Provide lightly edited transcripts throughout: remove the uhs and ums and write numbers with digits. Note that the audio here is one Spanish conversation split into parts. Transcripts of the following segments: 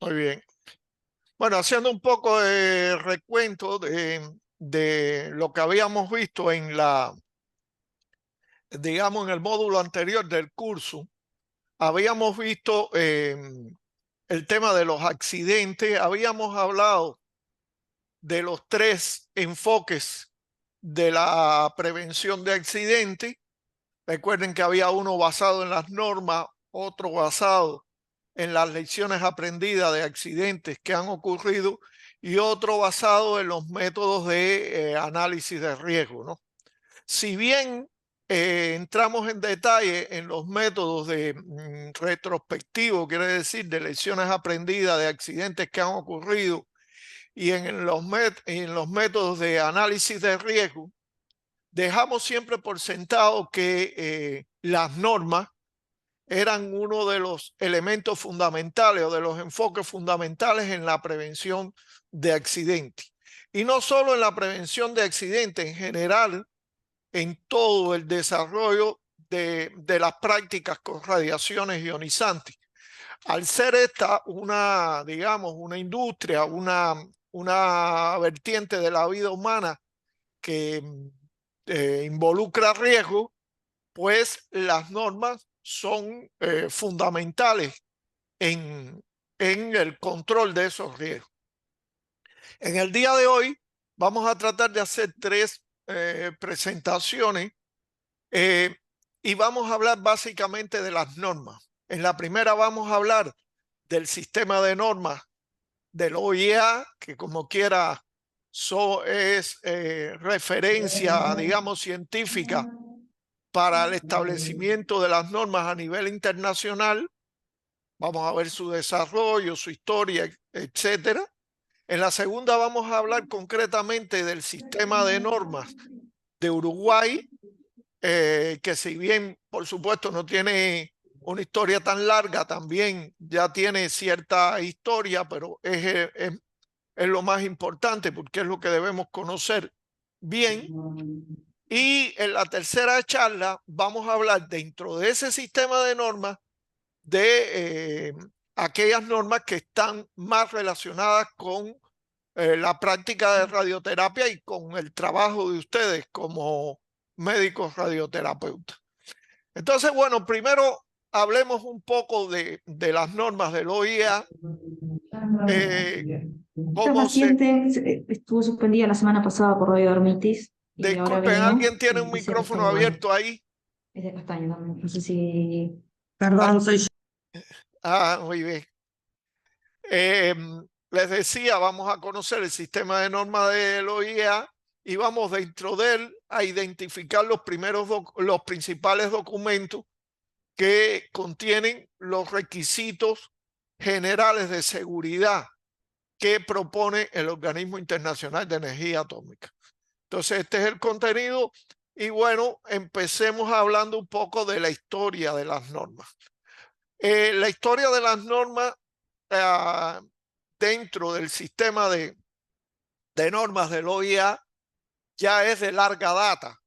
Muy bien. Bueno, haciendo un poco de recuento de lo que habíamos visto en digamos, en el módulo anterior del curso, habíamos visto el tema de los accidentes, habíamos hablado de los tres enfoques de la prevención de accidentes. Recuerden que había uno basado en las normas, otro basado en las lecciones aprendidas de accidentes que han ocurrido y otro basado en los métodos de análisis de riesgo, ¿no? Si bien entramos en detalle en los métodos de retrospectivo, quiere decir de lecciones aprendidas de accidentes que han ocurrido, y en los métodos de análisis de riesgo, dejamos siempre por sentado que las normas eran uno de los elementos fundamentales o de los enfoques fundamentales en la prevención de accidentes. Y no solo en la prevención de accidentes, en general, en todo el desarrollo de las prácticas con radiaciones ionizantes. Al ser esta una, digamos, una industria, una vertiente de la vida humana que involucra riesgo, pues las normas son fundamentales en el control de esos riesgos. En el día de hoy vamos a tratar de hacer tres presentaciones eh, y vamos a hablar básicamente de las normas. En la primera vamos a hablar del sistema de normas del OIA, que como quiera es referencia, digamos, científica para el establecimiento de las normas a nivel internacional. Vamos a ver su desarrollo, su historia, etcétera. En la segunda vamos a hablar concretamente del sistema de normas de Uruguay, que si bien, por supuesto, no tiene una historia tan larga, también ya tiene cierta historia, pero es lo más importante porque es lo que debemos conocer bien. Y en la tercera charla vamos a hablar dentro de ese sistema de normas de aquellas normas que están más relacionadas con la práctica de radioterapia y con el trabajo de ustedes como médicos radioterapeutas. Entonces, bueno, primero hablemos un poco de las normas del OIA, Esta cómo se... paciente estuvo suspendida la semana pasada por radiodermitis y ahora Disculpen, vino ¿alguien tiene y un dice que está micrófono igual. abierto ahí? Es de castaño también. No sé si... Al- Perdón, soy yo. Muy bien. Eh, Les decía, vamos a conocer el sistema de normas del OIA y vamos dentro de él a identificar los principales documentos que contienen los requisitos generales de seguridad que propone el Organismo Internacional de Energía Atómica. Entonces, este es el contenido y bueno, empecemos hablando un poco de la historia de las normas. La historia de las normas eh, dentro del sistema de normas del OIA ya es de larga data.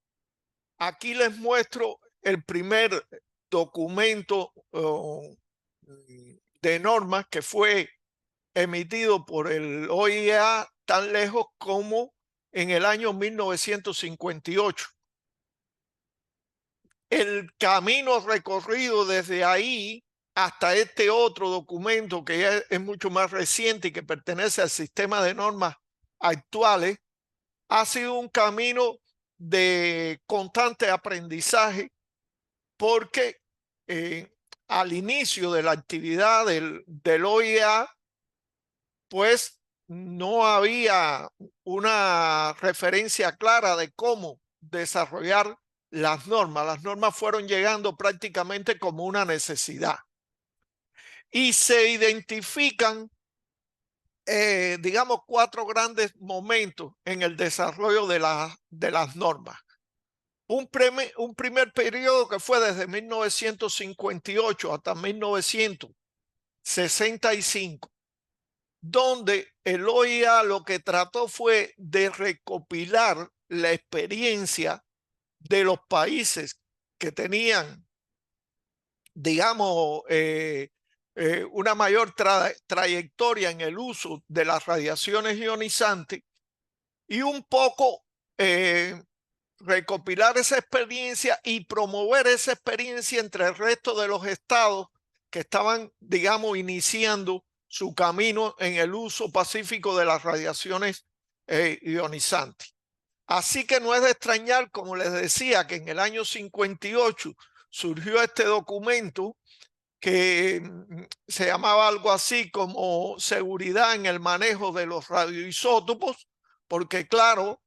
Aquí les muestro el primer documento de normas que fue emitido por el OIA tan lejos como en el año 1958. El camino recorrido desde ahí hasta este otro documento que ya es mucho más reciente y que pertenece al sistema de normas actuales, ha sido un camino de constante aprendizaje porque eh, al inicio de la actividad del OIA, pues no había una referencia clara de cómo desarrollar las normas. Las normas fueron llegando prácticamente como una necesidad y se identifican, digamos, cuatro grandes momentos en el desarrollo de las normas. Un primer periodo que fue desde 1958 hasta 1965, donde el OIA lo que trató fue de recopilar la experiencia de los países que tenían, digamos, una mayor trayectoria en el uso de las radiaciones ionizantes y un poco recopilar esa experiencia y promover esa experiencia entre el resto de los estados que estaban, digamos, iniciando su camino en el uso pacífico de las radiaciones ionizantes. Así que no es de extrañar, como les decía, que en el año 58 surgió este documento que se llamaba algo así como seguridad en el manejo de los radioisótopos, porque claro,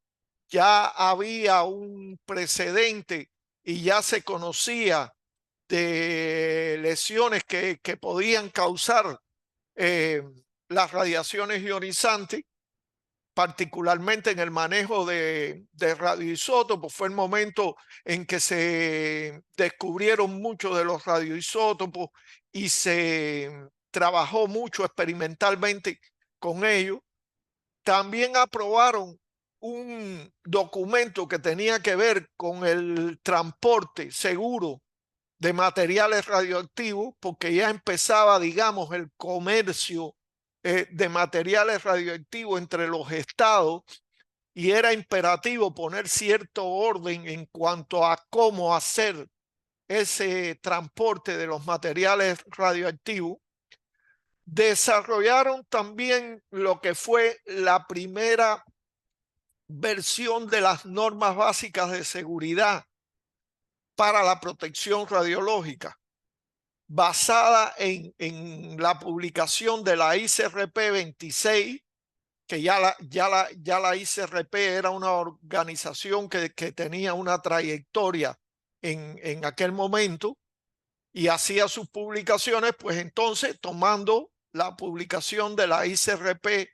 ya había un precedente y ya se conocía de lesiones que podían causar eh, las radiaciones ionizantes, particularmente en el manejo de radioisótopos. Fue el momento en que se descubrieron muchos de los radioisótopos y se trabajó mucho experimentalmente con ellos. También aprobaron un documento que tenía que ver con el transporte seguro de materiales radioactivos, porque ya empezaba, digamos, el comercio de materiales radioactivos entre los estados y era imperativo poner cierto orden en cuanto a cómo hacer ese transporte de los materiales radioactivos. Desarrollaron también lo que fue la primera versión de las normas básicas de seguridad para la protección radiológica, basada en la publicación de la ICRP 26, que ya la ICRP era una organización que tenía una trayectoria en aquel momento y hacía sus publicaciones, pues entonces tomando la publicación de la ICRP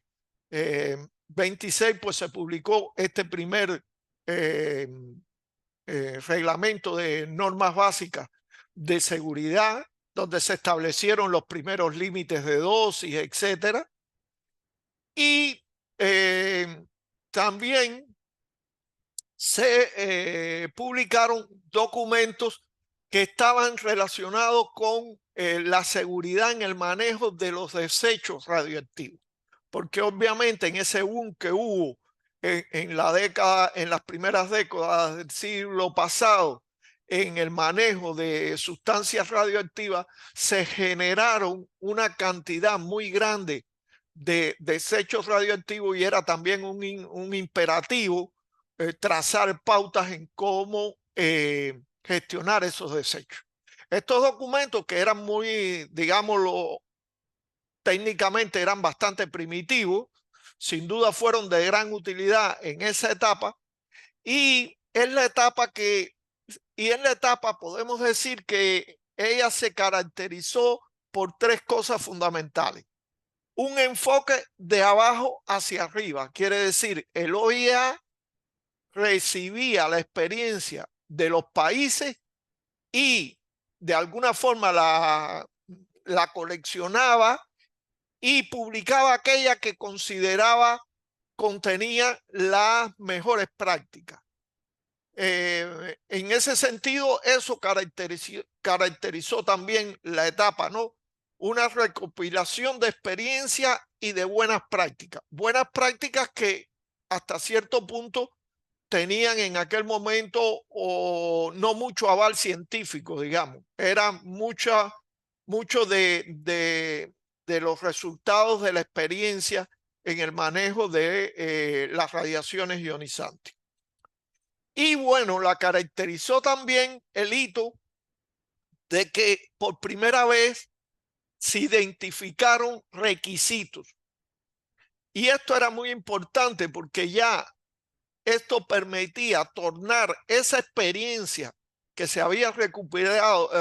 26, pues se publicó este primer eh, reglamento de normas básicas de seguridad, donde se establecieron los primeros límites de dosis, etcétera. Y también se publicaron documentos que estaban relacionados con la seguridad en el manejo de los desechos radioactivos, porque obviamente en ese boom que hubo en las primeras décadas del siglo pasado, en el manejo de sustancias radioactivas, se generaron una cantidad muy grande de desechos radioactivos y era también un imperativo trazar pautas en cómo gestionar esos desechos. Estos documentos que eran muy, digámoslo, técnicamente eran bastante primitivos, sin duda fueron de gran utilidad en esa etapa y en la etapa podemos decir que ella se caracterizó por tres cosas fundamentales. Un enfoque de abajo hacia arriba, quiere decir, el OIA recibía la experiencia de los países y de alguna forma la coleccionaba y publicaba aquella que consideraba contenía las mejores prácticas. En ese sentido, eso caracterizó también la etapa, ¿no? Una recopilación de experiencia y de buenas prácticas. Buenas prácticas que hasta cierto punto tenían en aquel momento o no mucho aval científico, digamos. Era mucho de los resultados de la experiencia en el manejo de las radiaciones ionizantes. Y bueno, la caracterizó también el hito de que por primera vez se identificaron requisitos. Y esto era muy importante porque ya esto permitía tornar esa experiencia que se había recopilado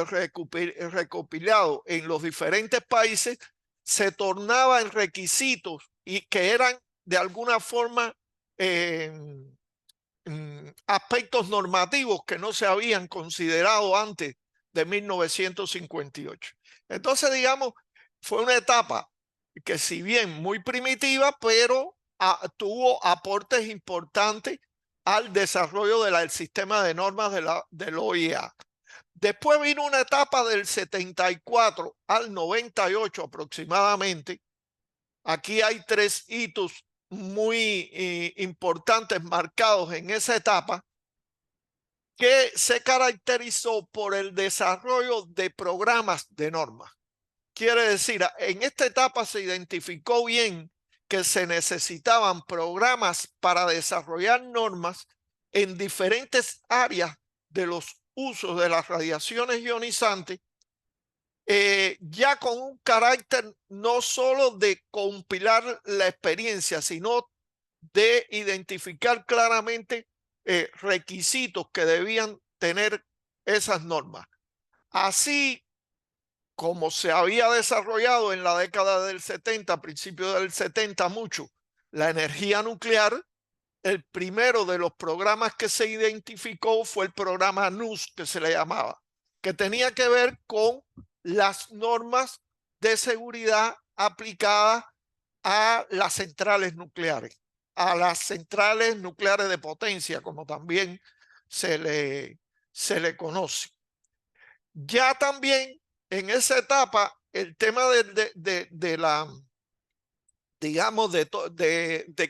en los diferentes países, se tornaba en requisitos y que eran de alguna forma aspectos normativos que no se habían considerado antes de 1958. Entonces, digamos, fue una etapa que si bien muy primitiva, pero tuvo aportes importantes al desarrollo del sistema de normas de la OIA. Después vino una etapa del 74 al 98 aproximadamente. Aquí hay tres hitos muy importantes marcados en esa etapa, que se caracterizó por el desarrollo de programas de normas. Quiere decir, en esta etapa se identificó bien que se necesitaban programas para desarrollar normas en diferentes áreas de los usos de las radiaciones ionizantes, ya con un carácter no solo de compilar la experiencia, sino de identificar claramente requisitos que debían tener esas normas. Así como se había desarrollado en la década del 70, principios del 70 mucho, la energía nuclear, el primero de los programas que se identificó fue el programa NUS, que se le llamaba, que tenía que ver con las normas de seguridad aplicadas a las centrales nucleares, a las centrales nucleares de potencia, como también se le conoce. Ya también en esa etapa, el tema de la, digamos, de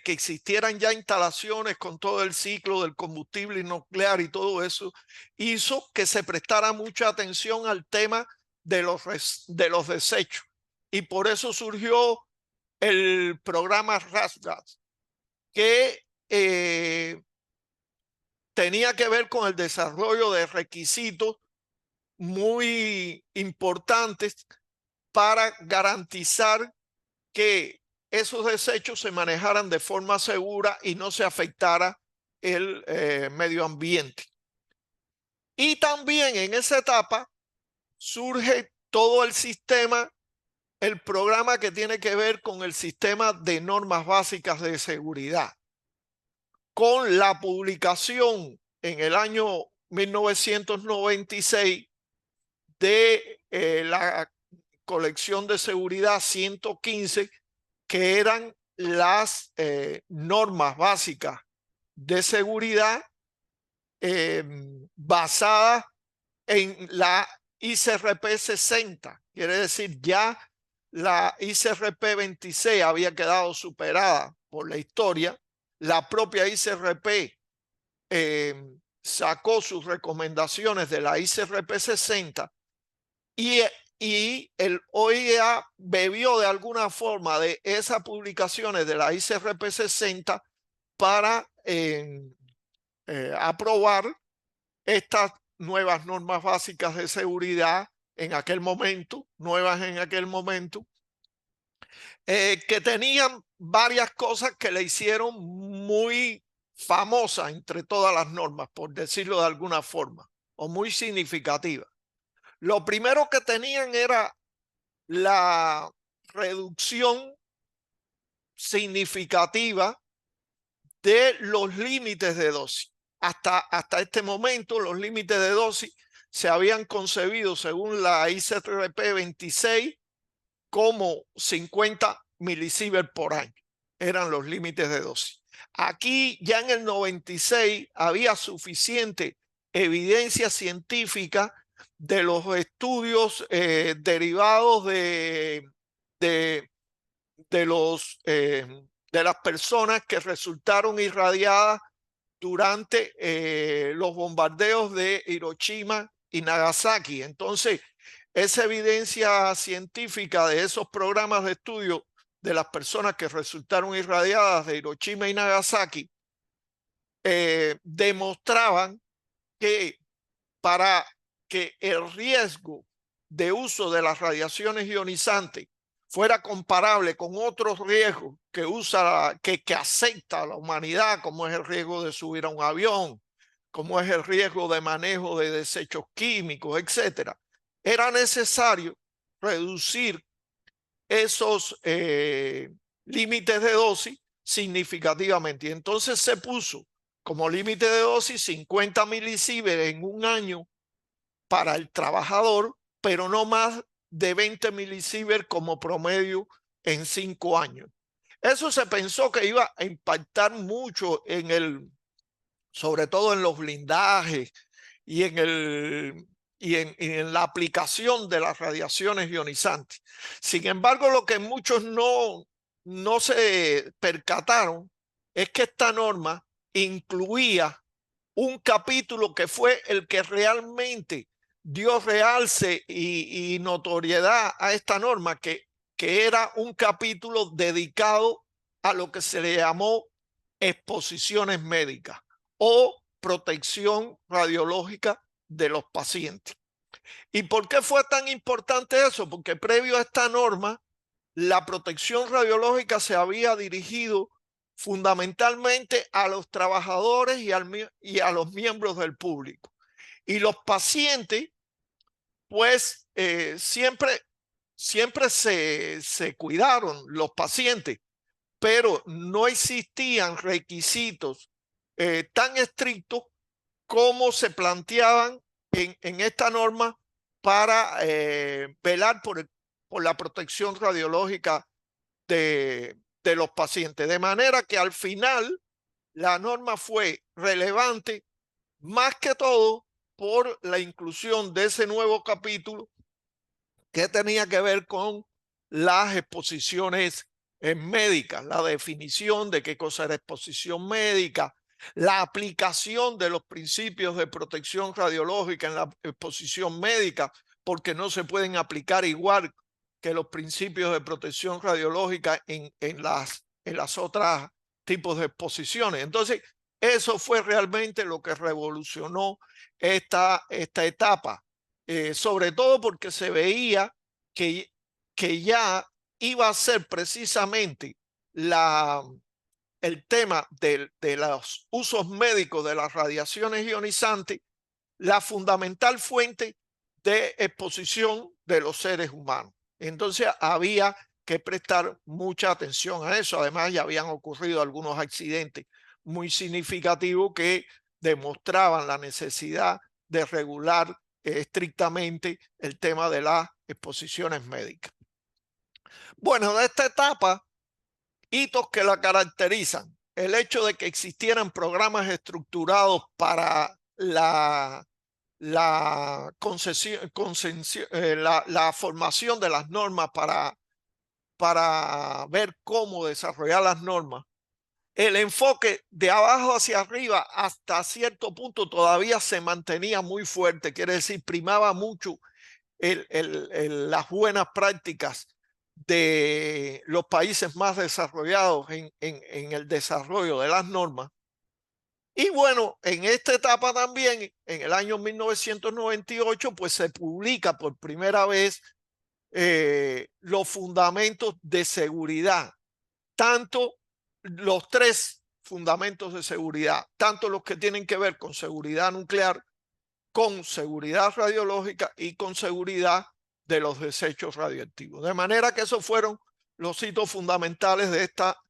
que existieran ya instalaciones con todo el ciclo del combustible nuclear y todo eso, hizo que se prestara mucha atención al tema de los desechos. Y por eso surgió el programa RASGAS, que tenía que ver con el desarrollo de requisitos muy importantes para garantizar que esos desechos se manejaran de forma segura y no se afectara el medio ambiente. Y también en esa etapa surge todo el sistema, el programa que tiene que ver con el sistema de normas básicas de seguridad, con la publicación en el año 1996 de la colección de seguridad 115, que eran las normas básicas de seguridad basadas en la ICRP 60. Quiere decir, ya la ICRP 26 había quedado superada por la historia. La propia ICRP sacó sus recomendaciones de la ICRP 60 y el OIEA bebió de alguna forma de esas publicaciones de la ICRP 60 para aprobar estas nuevas normas básicas de seguridad en aquel momento, nuevas en aquel momento, que tenían varias cosas que le hicieron muy famosa entre todas las normas, por decirlo de alguna forma, o muy significativa. Lo primero que tenían era la reducción significativa de los límites de dosis. Hasta este momento, los límites de dosis se habían concebido, según la ICRP 26, como 50 milisieverts por año. Eran los límites de dosis. Aquí ya en el 96 había suficiente evidencia científica de los estudios derivados de las personas que resultaron irradiadas durante los bombardeos de Hiroshima y Nagasaki. Entonces, esa evidencia científica de esos programas de estudio de las personas que resultaron irradiadas de Hiroshima y Nagasaki demostraban que para que el riesgo de uso de las radiaciones ionizantes fuera comparable con otros riesgos que acepta la humanidad, como es el riesgo de subir a un avión, como es el riesgo de manejo de desechos químicos, etcétera, era necesario reducir esos límites de dosis significativamente. Y entonces se puso como límite de dosis 50 milisieverts en un año para el trabajador, pero no más de 20 milisieverts como promedio en 5 años. Eso se pensó que iba a impactar mucho sobre todo en los blindajes y y en la aplicación de las radiaciones ionizantes. Sin embargo, lo que muchos no se percataron es que esta norma incluía un capítulo que fue el que realmente dio realce y notoriedad a esta norma, que era un capítulo dedicado a lo que se le llamó exposiciones médicas o protección radiológica de los pacientes. ¿Y por qué fue tan importante eso? Porque previo a esta norma, la protección radiológica se había dirigido fundamentalmente a los trabajadores y a los miembros del público. Y los pacientes, pues, siempre se cuidaron los pacientes, pero no existían requisitos tan estrictos como se planteaban en esta norma para velar por la protección radiológica de los pacientes. De manera que al final la norma fue relevante más que todo por la inclusión de ese nuevo capítulo que tenía que ver con las exposiciones médicas, la definición de qué cosa era exposición médica, la aplicación de los principios de protección radiológica en la exposición médica, porque no se pueden aplicar igual que los principios de protección radiológica en las otras tipos de exposiciones. Entonces, eso fue realmente lo que revolucionó esta etapa, sobre todo porque se veía que ya iba a ser precisamente el tema de los usos médicos de las radiaciones ionizantes la fundamental fuente de exposición de los seres humanos. Entonces había que prestar mucha atención a eso. Además, ya habían ocurrido algunos accidentes muy significativos que demostraban la necesidad de regular estrictamente el tema de las exposiciones médicas. Bueno, de esta etapa, hitos que la caracterizan: el hecho de que existieran programas estructurados para la formación de las normas, para ver cómo desarrollar las normas. El enfoque de abajo hacia arriba hasta cierto punto todavía se mantenía muy fuerte, quiere decir, primaba mucho las buenas prácticas de los países más desarrollados en el desarrollo de las normas. Y bueno, en esta etapa también, en el año 1998, pues se publica por primera vez los fundamentos de seguridad, tanto los tres fundamentos de seguridad, tanto los que tienen que ver con seguridad nuclear, con seguridad radiológica y con seguridad de los desechos radioactivos. De manera que esos fueron los hitos fundamentales de esta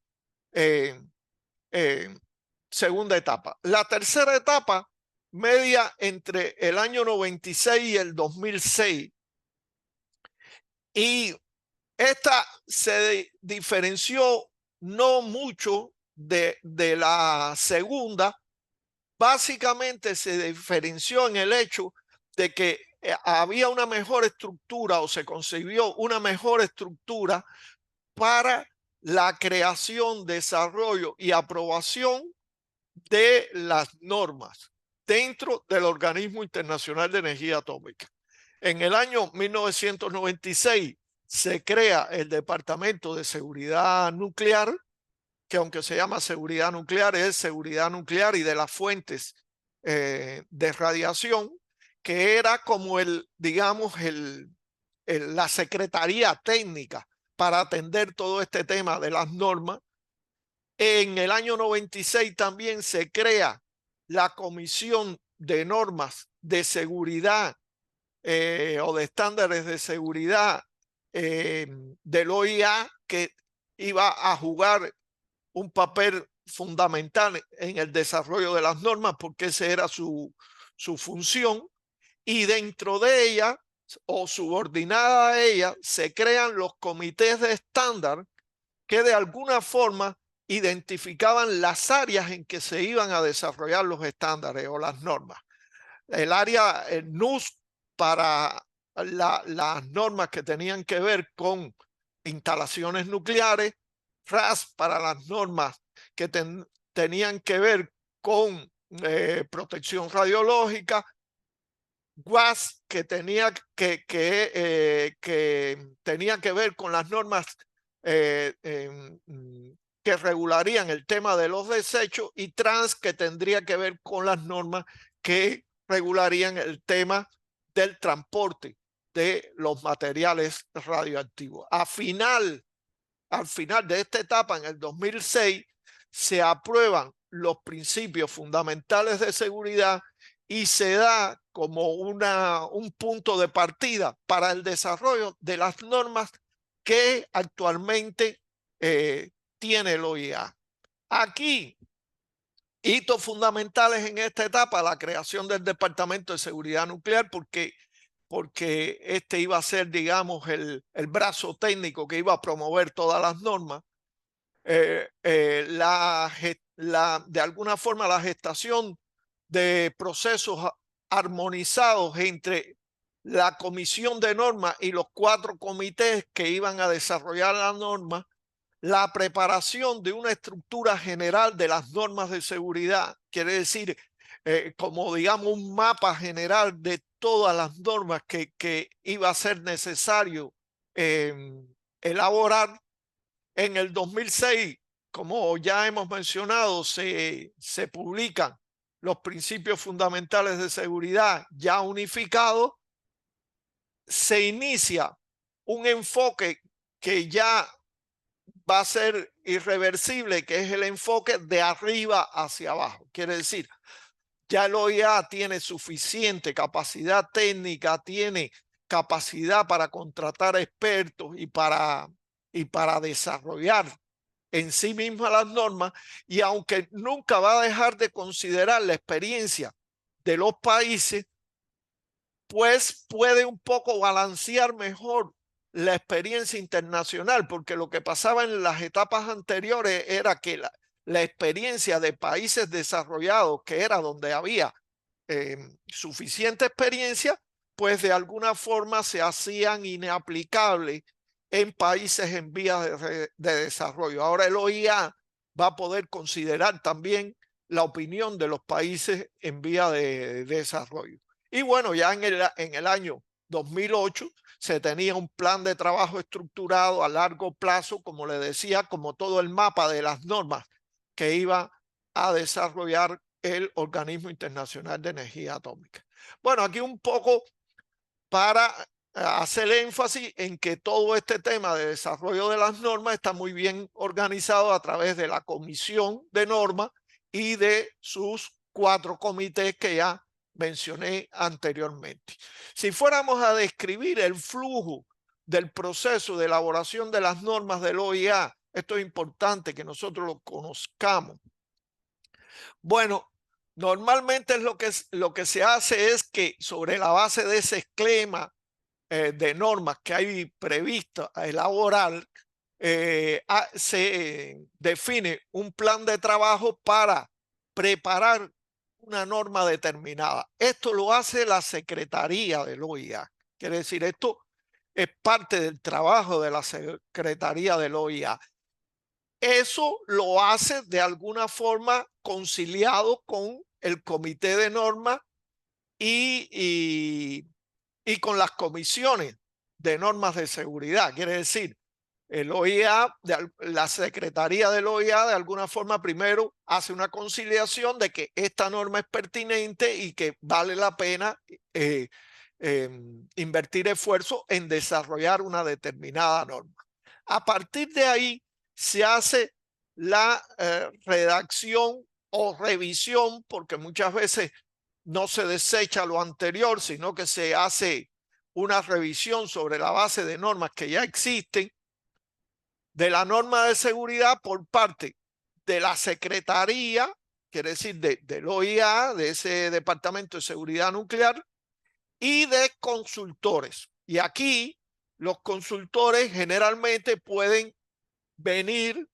segunda etapa. La tercera etapa, media entre el año 96 y el 2006, y esta se diferenció no mucho de la segunda. Básicamente se diferenció en el hecho de que había una mejor estructura, o se concibió una mejor estructura para la creación, desarrollo y aprobación de las normas dentro del Organismo Internacional de Energía Atómica. En el año 1996 se crea el Departamento de Seguridad Nuclear, que aunque se llama seguridad nuclear, es seguridad nuclear y de las fuentes de radiación, que era como digamos, la secretaría técnica para atender todo este tema de las normas. En el año 96 también se crea la Comisión de Normas de Seguridad o de Estándares de Seguridad del OIA, que iba a jugar un papel fundamental en el desarrollo de las normas, porque esa era su función. Y dentro de ella, o subordinada a ella, se crean los comités de estándar que de alguna forma identificaban las áreas en que se iban a desarrollar los estándares o las normas. El área NUS para las normas que tenían que ver con instalaciones nucleares, RAS para las normas que tenían que ver con protección radiológica, WAS que tenía que ver con las normas que regularían el tema de los desechos, y TRANS que tendría que ver con las normas que regularían el tema del transporte de los materiales radioactivos. Al final de esta etapa, en el 2006, se aprueban los principios fundamentales de seguridad y se da como un punto de partida para el desarrollo de las normas que actualmente tiene el OIA. Aquí, hitos fundamentales en esta etapa: la creación del Departamento de Seguridad Nuclear, porque este iba a ser, digamos, el brazo técnico que iba a promover todas las normas. De alguna forma, la gestación de procesos armonizados entre la comisión de normas y los 4 comités que iban a desarrollar la norma, la preparación de una estructura general de las normas de seguridad, quiere decir, como digamos un mapa general de todas las normas que iba a ser necesario elaborar. En el 2006, como ya hemos mencionado, se publican los principios fundamentales de seguridad ya unificados. Se inicia un enfoque que ya va a ser irreversible, que es el enfoque de arriba hacia abajo. Quiere decir, ya el OIA tiene suficiente capacidad técnica, tiene capacidad para contratar expertos y para desarrollar en sí misma las normas, y aunque nunca va a dejar de considerar la experiencia de los países, pues puede un poco balancear mejor la experiencia internacional, porque lo que pasaba en las etapas anteriores era que la experiencia de países desarrollados, que era donde había suficiente experiencia, pues de alguna forma se hacían inaplicables en países en vías de desarrollo. Ahora el OIA va a poder considerar también la opinión de los países en vía de desarrollo. Y bueno, ya en el año 2008 se tenía un plan de trabajo estructurado a largo plazo, como le decía, como todo el mapa de las normas que iba a desarrollar el Organismo Internacional de Energía Atómica. Bueno, aquí un poco para hacer énfasis en que todo este tema de desarrollo de las normas está muy bien organizado a través de la Comisión de Normas y de sus 4 comités que ya mencioné anteriormente. Si fuéramos a describir el flujo del proceso de elaboración de las normas del OIA, esto es importante que nosotros lo conozcamos. Bueno, normalmente lo que se hace es que sobre la base de ese esquema de normas que hay previsto a elaborar, se define un plan de trabajo para preparar una norma determinada. Esto lo hace la Secretaría del OIA. Quiere decir, esto es parte del trabajo de la Secretaría del OIA. Eso lo hace de alguna forma conciliado con el comité de normas y con las comisiones de normas de seguridad. Quiere decir, el OIA, la Secretaría del OIA, de alguna forma primero hace una conciliación de que esta norma es pertinente y que vale la pena invertir esfuerzo en desarrollar una determinada norma. A partir de ahí se hace la redacción o revisión, porque muchas veces no se desecha lo anterior, sino que se hace una revisión sobre la base de normas que ya existen, de la norma de seguridad por parte de la Secretaría, quiere decir del OIA, de ese Departamento de Seguridad Nuclear, y de consultores. Y aquí los consultores generalmente pueden venir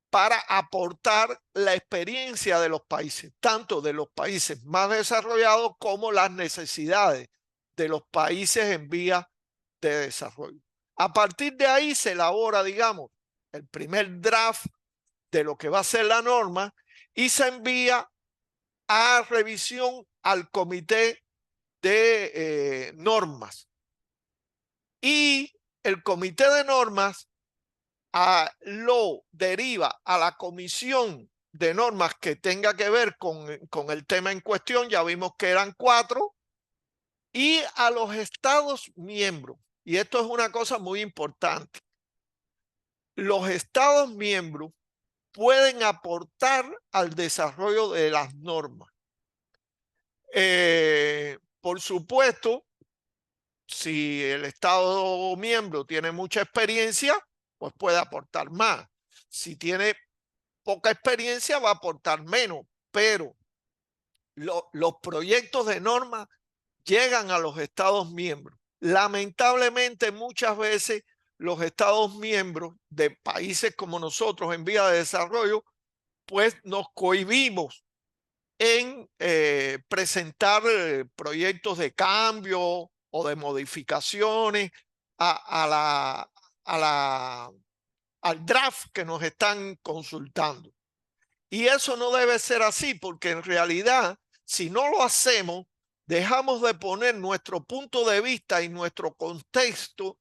para aportar la experiencia de los países, tanto de los países más desarrollados como las necesidades de los países en vías de desarrollo. A partir de ahí se elabora, digamos, el primer draft de lo que va a ser la norma y se envía a revisión al comité de normas. Y el comité de normas lo deriva a la comisión de normas que tenga que ver con el tema en cuestión. Ya vimos que eran 4, y a los Estados miembros. Y esto es una cosa muy importante. Los Estados miembros pueden aportar al desarrollo de las normas. Por supuesto, si el Estado miembro tiene mucha experiencia, pues puede aportar más. Si tiene poca experiencia, va a aportar menos, pero los proyectos de norma llegan a los Estados miembros. Lamentablemente, muchas veces los Estados miembros de países como nosotros en vía de desarrollo, pues nos cohibimos en presentar proyectos de cambio o de modificaciones al draft que nos están consultando. Y eso no debe ser así, porque en realidad, si no lo hacemos, dejamos de poner nuestro punto de vista y nuestro contexto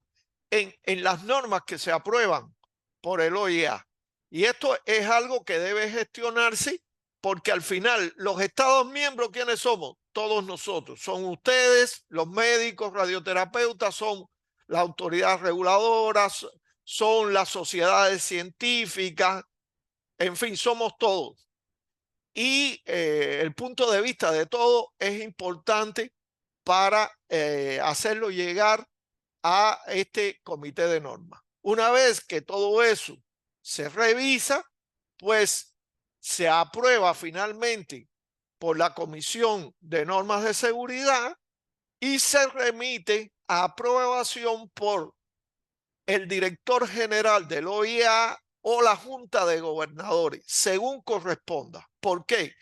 en las normas que se aprueban por el OIA. Y esto es algo que debe gestionarse, porque al final los Estados miembros, ¿quiénes somos? Todos nosotros. Son ustedes, los médicos, radioterapeutas, son las autoridades reguladoras, son las sociedades científicas, en fin, somos todos. Y el punto de vista de todos es importante para hacerlo llegar a este comité de normas. Una vez que todo eso se revisa, pues se aprueba finalmente por la Comisión de Normas de Seguridad y se remite a aprobación por el director general del OIA o la Junta de Gobernadores, según corresponda. ¿Por qué?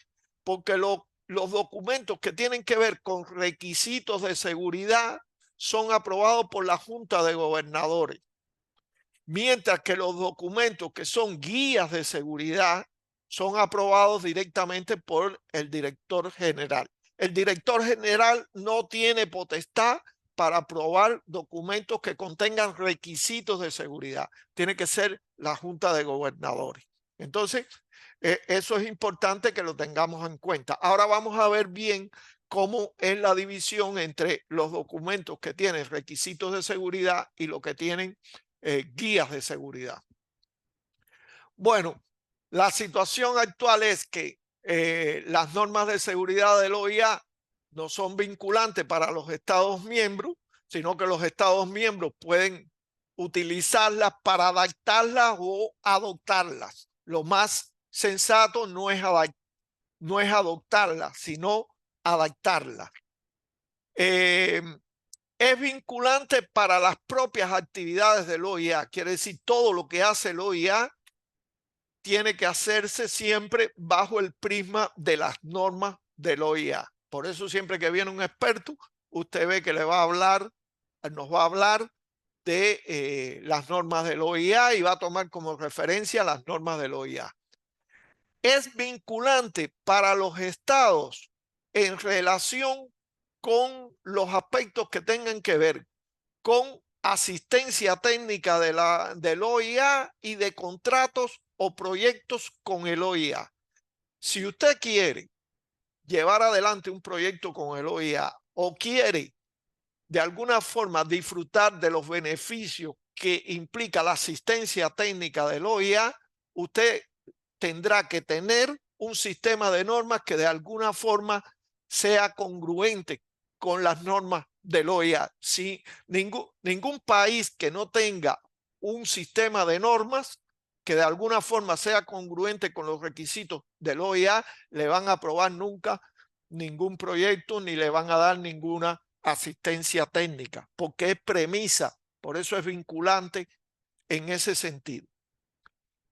Porque los documentos que tienen que ver con requisitos de seguridad son aprobados por la Junta de Gobernadores, mientras que los documentos que son guías de seguridad son aprobados directamente por el director general. El director general no tiene potestad para aprobar documentos que contengan requisitos de seguridad. Tiene que ser la Junta de Gobernadores. Entonces, eso es importante que lo tengamos en cuenta. Ahora vamos a ver bien cómo es la división entre los documentos que tienen requisitos de seguridad y los que tienen guías de seguridad. Bueno, la situación actual es que las normas de seguridad del OIA no son vinculantes para los Estados miembros, sino que los Estados miembros pueden utilizarlas para adaptarlas o adoptarlas. Lo más sensato no es adoptarlas, sino adaptarlas. Es vinculante para las propias actividades del OIA, quiere decir todo lo que hace el OIA tiene que hacerse siempre bajo el prisma de las normas del OIA. Por eso siempre que viene un experto, usted ve que nos va a hablar de las normas del OIA y va a tomar como referencia las normas del OIA. Es vinculante para los estados en relación con los aspectos que tengan que ver con asistencia técnica del OIA y de contratos o proyectos con el OIA. Si usted quiere llevar adelante un proyecto con el OIA o quiere de alguna forma disfrutar de los beneficios que implica la asistencia técnica del OIA, usted tendrá que tener un sistema de normas que de alguna forma sea congruente con las normas del OIA. Si ningún país que no tenga un sistema de normas que de alguna forma sea congruente con los requisitos del OIA, le van a aprobar nunca ningún proyecto ni le van a dar ninguna asistencia técnica, porque es premisa, por eso es vinculante en ese sentido.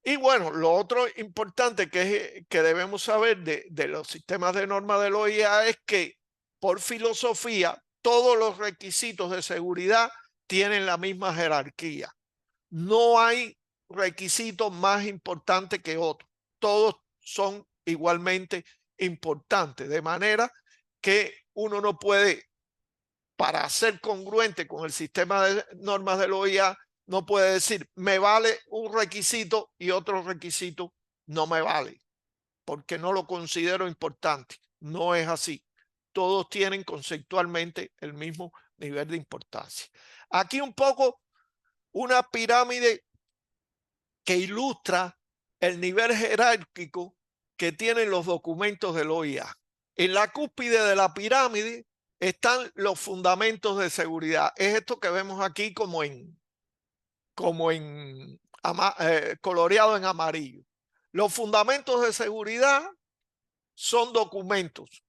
Y bueno, lo otro importante que debemos saber de los sistemas de normas del OIA es que por filosofía todos los requisitos de seguridad tienen la misma jerarquía. No hay requisito más importante que otro. Todos son igualmente importantes, de manera que uno no puede, para ser congruente con el sistema de normas del OIA, no puede decir me vale un requisito y otro requisito no me vale, porque no lo considero importante. No es así. Todos tienen conceptualmente el mismo nivel de importancia. Aquí un poco una pirámide que ilustra el nivel jerárquico que tienen los documentos del OIA. En la cúspide de la pirámide están los fundamentos de seguridad. Es esto que vemos aquí coloreado en amarillo. Los fundamentos de seguridad son documentos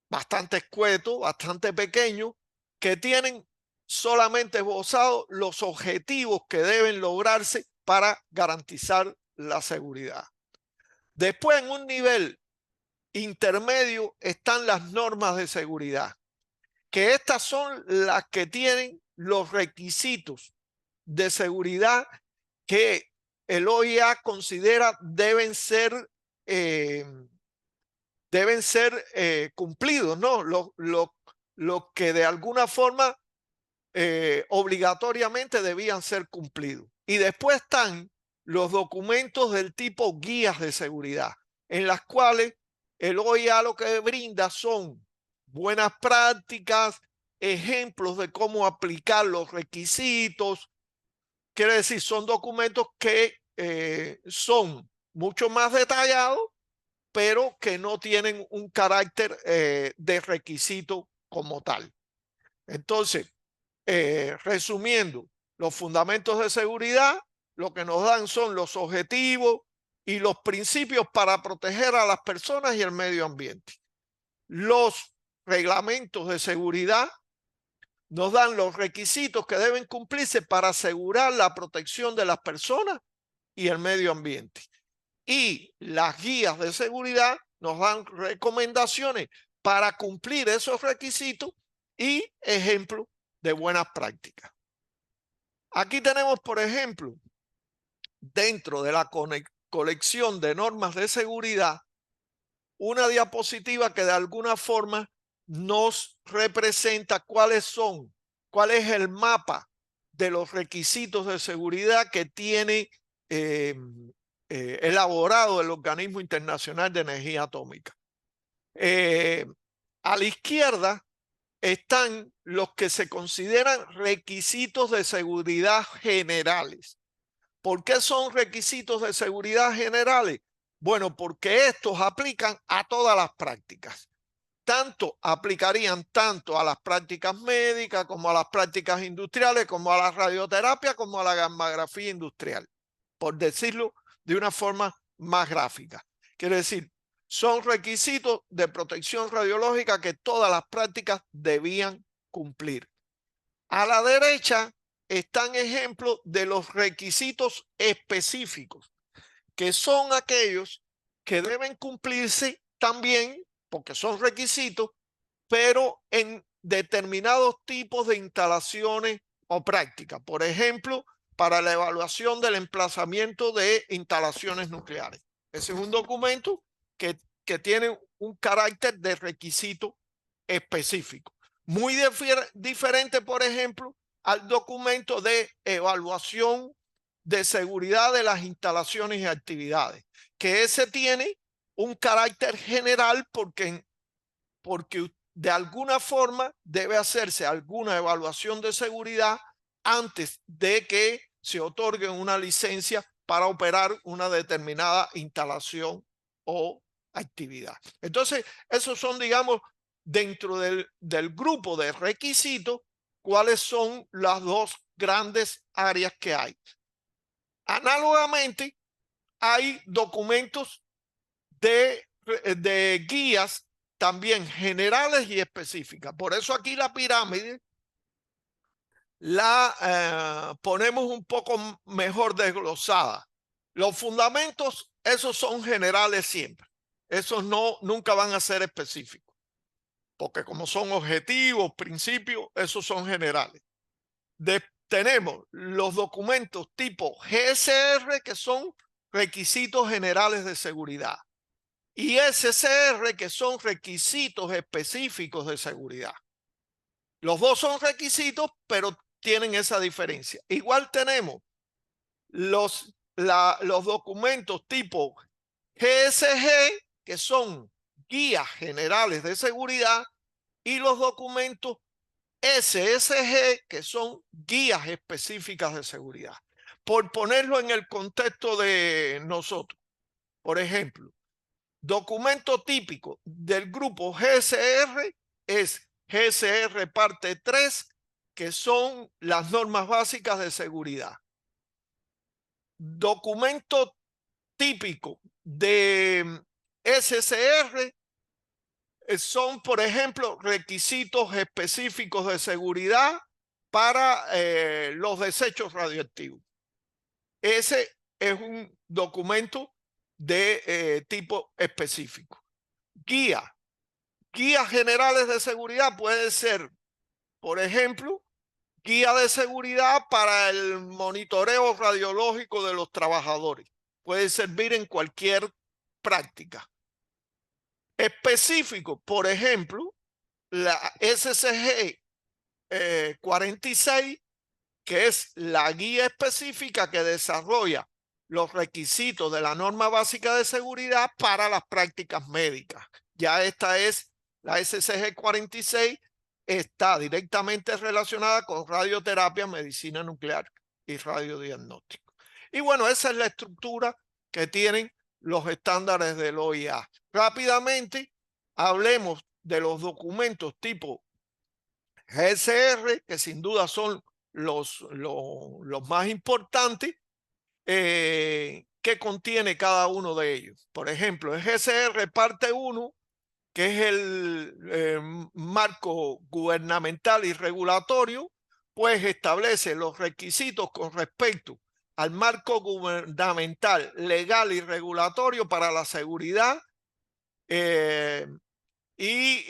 bastante escuetos, bastante pequeños, que tienen solamente esbozados los objetivos que deben lograrse para garantizar la seguridad. Después, en un nivel intermedio, están las normas de seguridad, que estas son las que tienen los requisitos de seguridad que el OIA considera deben ser cumplidos, ¿no? Lo que de alguna forma obligatoriamente debían ser cumplidos. Y después están los documentos del tipo guías de seguridad, en las cuales el OIA lo que brinda son buenas prácticas, ejemplos de cómo aplicar los requisitos. Quiere decir, son documentos que son mucho más detallados, pero que no tienen un carácter de requisito como tal. Entonces, resumiendo, los fundamentos de seguridad lo que nos dan son los objetivos y los principios para proteger a las personas y el medio ambiente. Los reglamentos de seguridad nos dan los requisitos que deben cumplirse para asegurar la protección de las personas y el medio ambiente. Y las guías de seguridad nos dan recomendaciones para cumplir esos requisitos y ejemplos de buenas prácticas. Aquí tenemos, por ejemplo, dentro de la colección de normas de seguridad, una diapositiva que de alguna forma nos representa cuál es el mapa de los requisitos de seguridad que tiene elaborado el Organismo Internacional de Energía Atómica. A la izquierda están los que se consideran requisitos de seguridad generales. ¿Por qué son requisitos de seguridad generales? Bueno, porque estos aplican a todas las prácticas. Aplicarían tanto a las prácticas médicas como a las prácticas industriales, como a la radioterapia, como a la gammagrafía industrial, por decirlo de una forma más gráfica. Quiere decir, son requisitos de protección radiológica que todas las prácticas debían cumplir. A la derecha están ejemplos de los requisitos específicos, que son aquellos que deben cumplirse también, porque son requisitos, pero en determinados tipos de instalaciones o prácticas. Por ejemplo, para la evaluación del emplazamiento de instalaciones nucleares. Ese es un documento que tiene un carácter de requisito específico. Muy diferente, por ejemplo, al documento de evaluación de seguridad de las instalaciones y actividades, que ese tiene un carácter general porque de alguna forma debe hacerse alguna evaluación de seguridad antes de que se otorgue una licencia para operar una determinada instalación o actividad. Entonces, esos son, digamos, dentro del grupo de requisitos, cuáles son las dos grandes áreas que hay. Análogamente, hay documentos de guías también generales y específicas. Por eso aquí la pirámide la ponemos un poco mejor desglosada. Los fundamentos, esos son generales siempre. Esos nunca van a ser específicos. porque como son objetivos, principios, esos son generales. Tenemos los documentos tipo GSR, que son requisitos generales de seguridad, y SCR, que son requisitos específicos de seguridad. Los dos son requisitos, pero tienen esa diferencia. Igual tenemos los documentos tipo GSG, que son guías generales de seguridad, y los documentos SSG, que son guías específicas de seguridad. Por ponerlo en el contexto de nosotros, por ejemplo, documento típico del grupo GSR es GSR parte 3, que son las normas básicas de seguridad. Documento típico de SCR son, por ejemplo, requisitos específicos de seguridad para los desechos radioactivos. Ese es un documento de tipo específico. Guías generales de seguridad puede ser, por ejemplo, guía de seguridad para el monitoreo radiológico de los trabajadores. Puede servir en cualquier práctica. Específico, por ejemplo, la SCG 46, que es la guía específica que desarrolla los requisitos de la norma básica de seguridad para las prácticas médicas. Ya esta es la SCG 46, está directamente relacionada con radioterapia, medicina nuclear y radiodiagnóstico. Y bueno, esa es la estructura que tienen los estándares del OIA. Rápidamente, hablemos de los documentos tipo GSR, que sin duda son los más importantes, que contiene cada uno de ellos. Por ejemplo, el GSR parte 1, que es el marco gubernamental y regulatorio, pues establece los requisitos con respecto al marco gubernamental, legal y regulatorio para la seguridad, y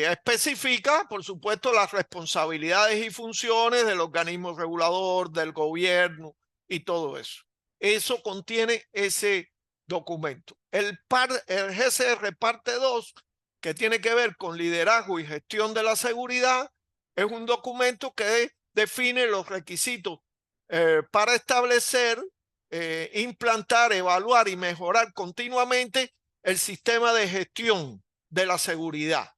especifica, por supuesto, las responsabilidades y funciones del organismo regulador, del gobierno y todo eso. Eso contiene ese documento. El GSR parte 2, que tiene que ver con liderazgo y gestión de la seguridad, es un documento que define los requisitos para establecer, implantar, evaluar y mejorar continuamente el sistema de gestión de la seguridad,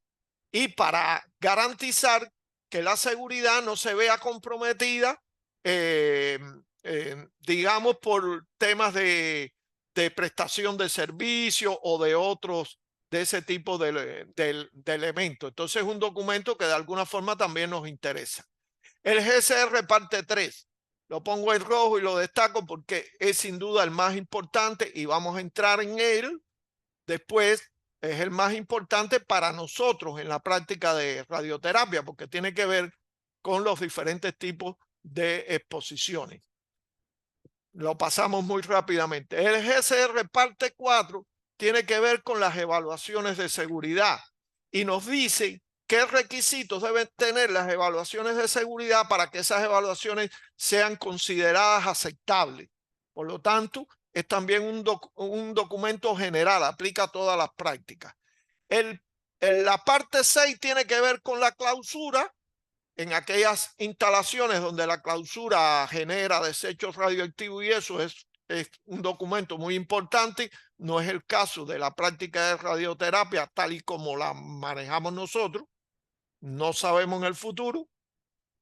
y para garantizar que la seguridad no se vea comprometida, digamos, por temas de prestación de servicio o de otros de ese tipo de elementos. Entonces es un documento que de alguna forma también nos interesa. El GSR parte 3, lo pongo en rojo y lo destaco porque es sin duda el más importante y vamos a entrar en él después. Es el más importante para nosotros en la práctica de radioterapia, porque tiene que ver con los diferentes tipos de exposiciones. Lo pasamos muy rápidamente. El GSR parte 4 tiene que ver con las evaluaciones de seguridad y nos dice qué requisitos deben tener las evaluaciones de seguridad para que esas evaluaciones sean consideradas aceptables. Por lo tanto, es también un documento general, aplica a todas las prácticas. La parte 6 tiene que ver con la clausura, en aquellas instalaciones donde la clausura genera desechos radioactivos, y eso es un documento muy importante. No es el caso de la práctica de radioterapia tal y como la manejamos nosotros, no sabemos en el futuro.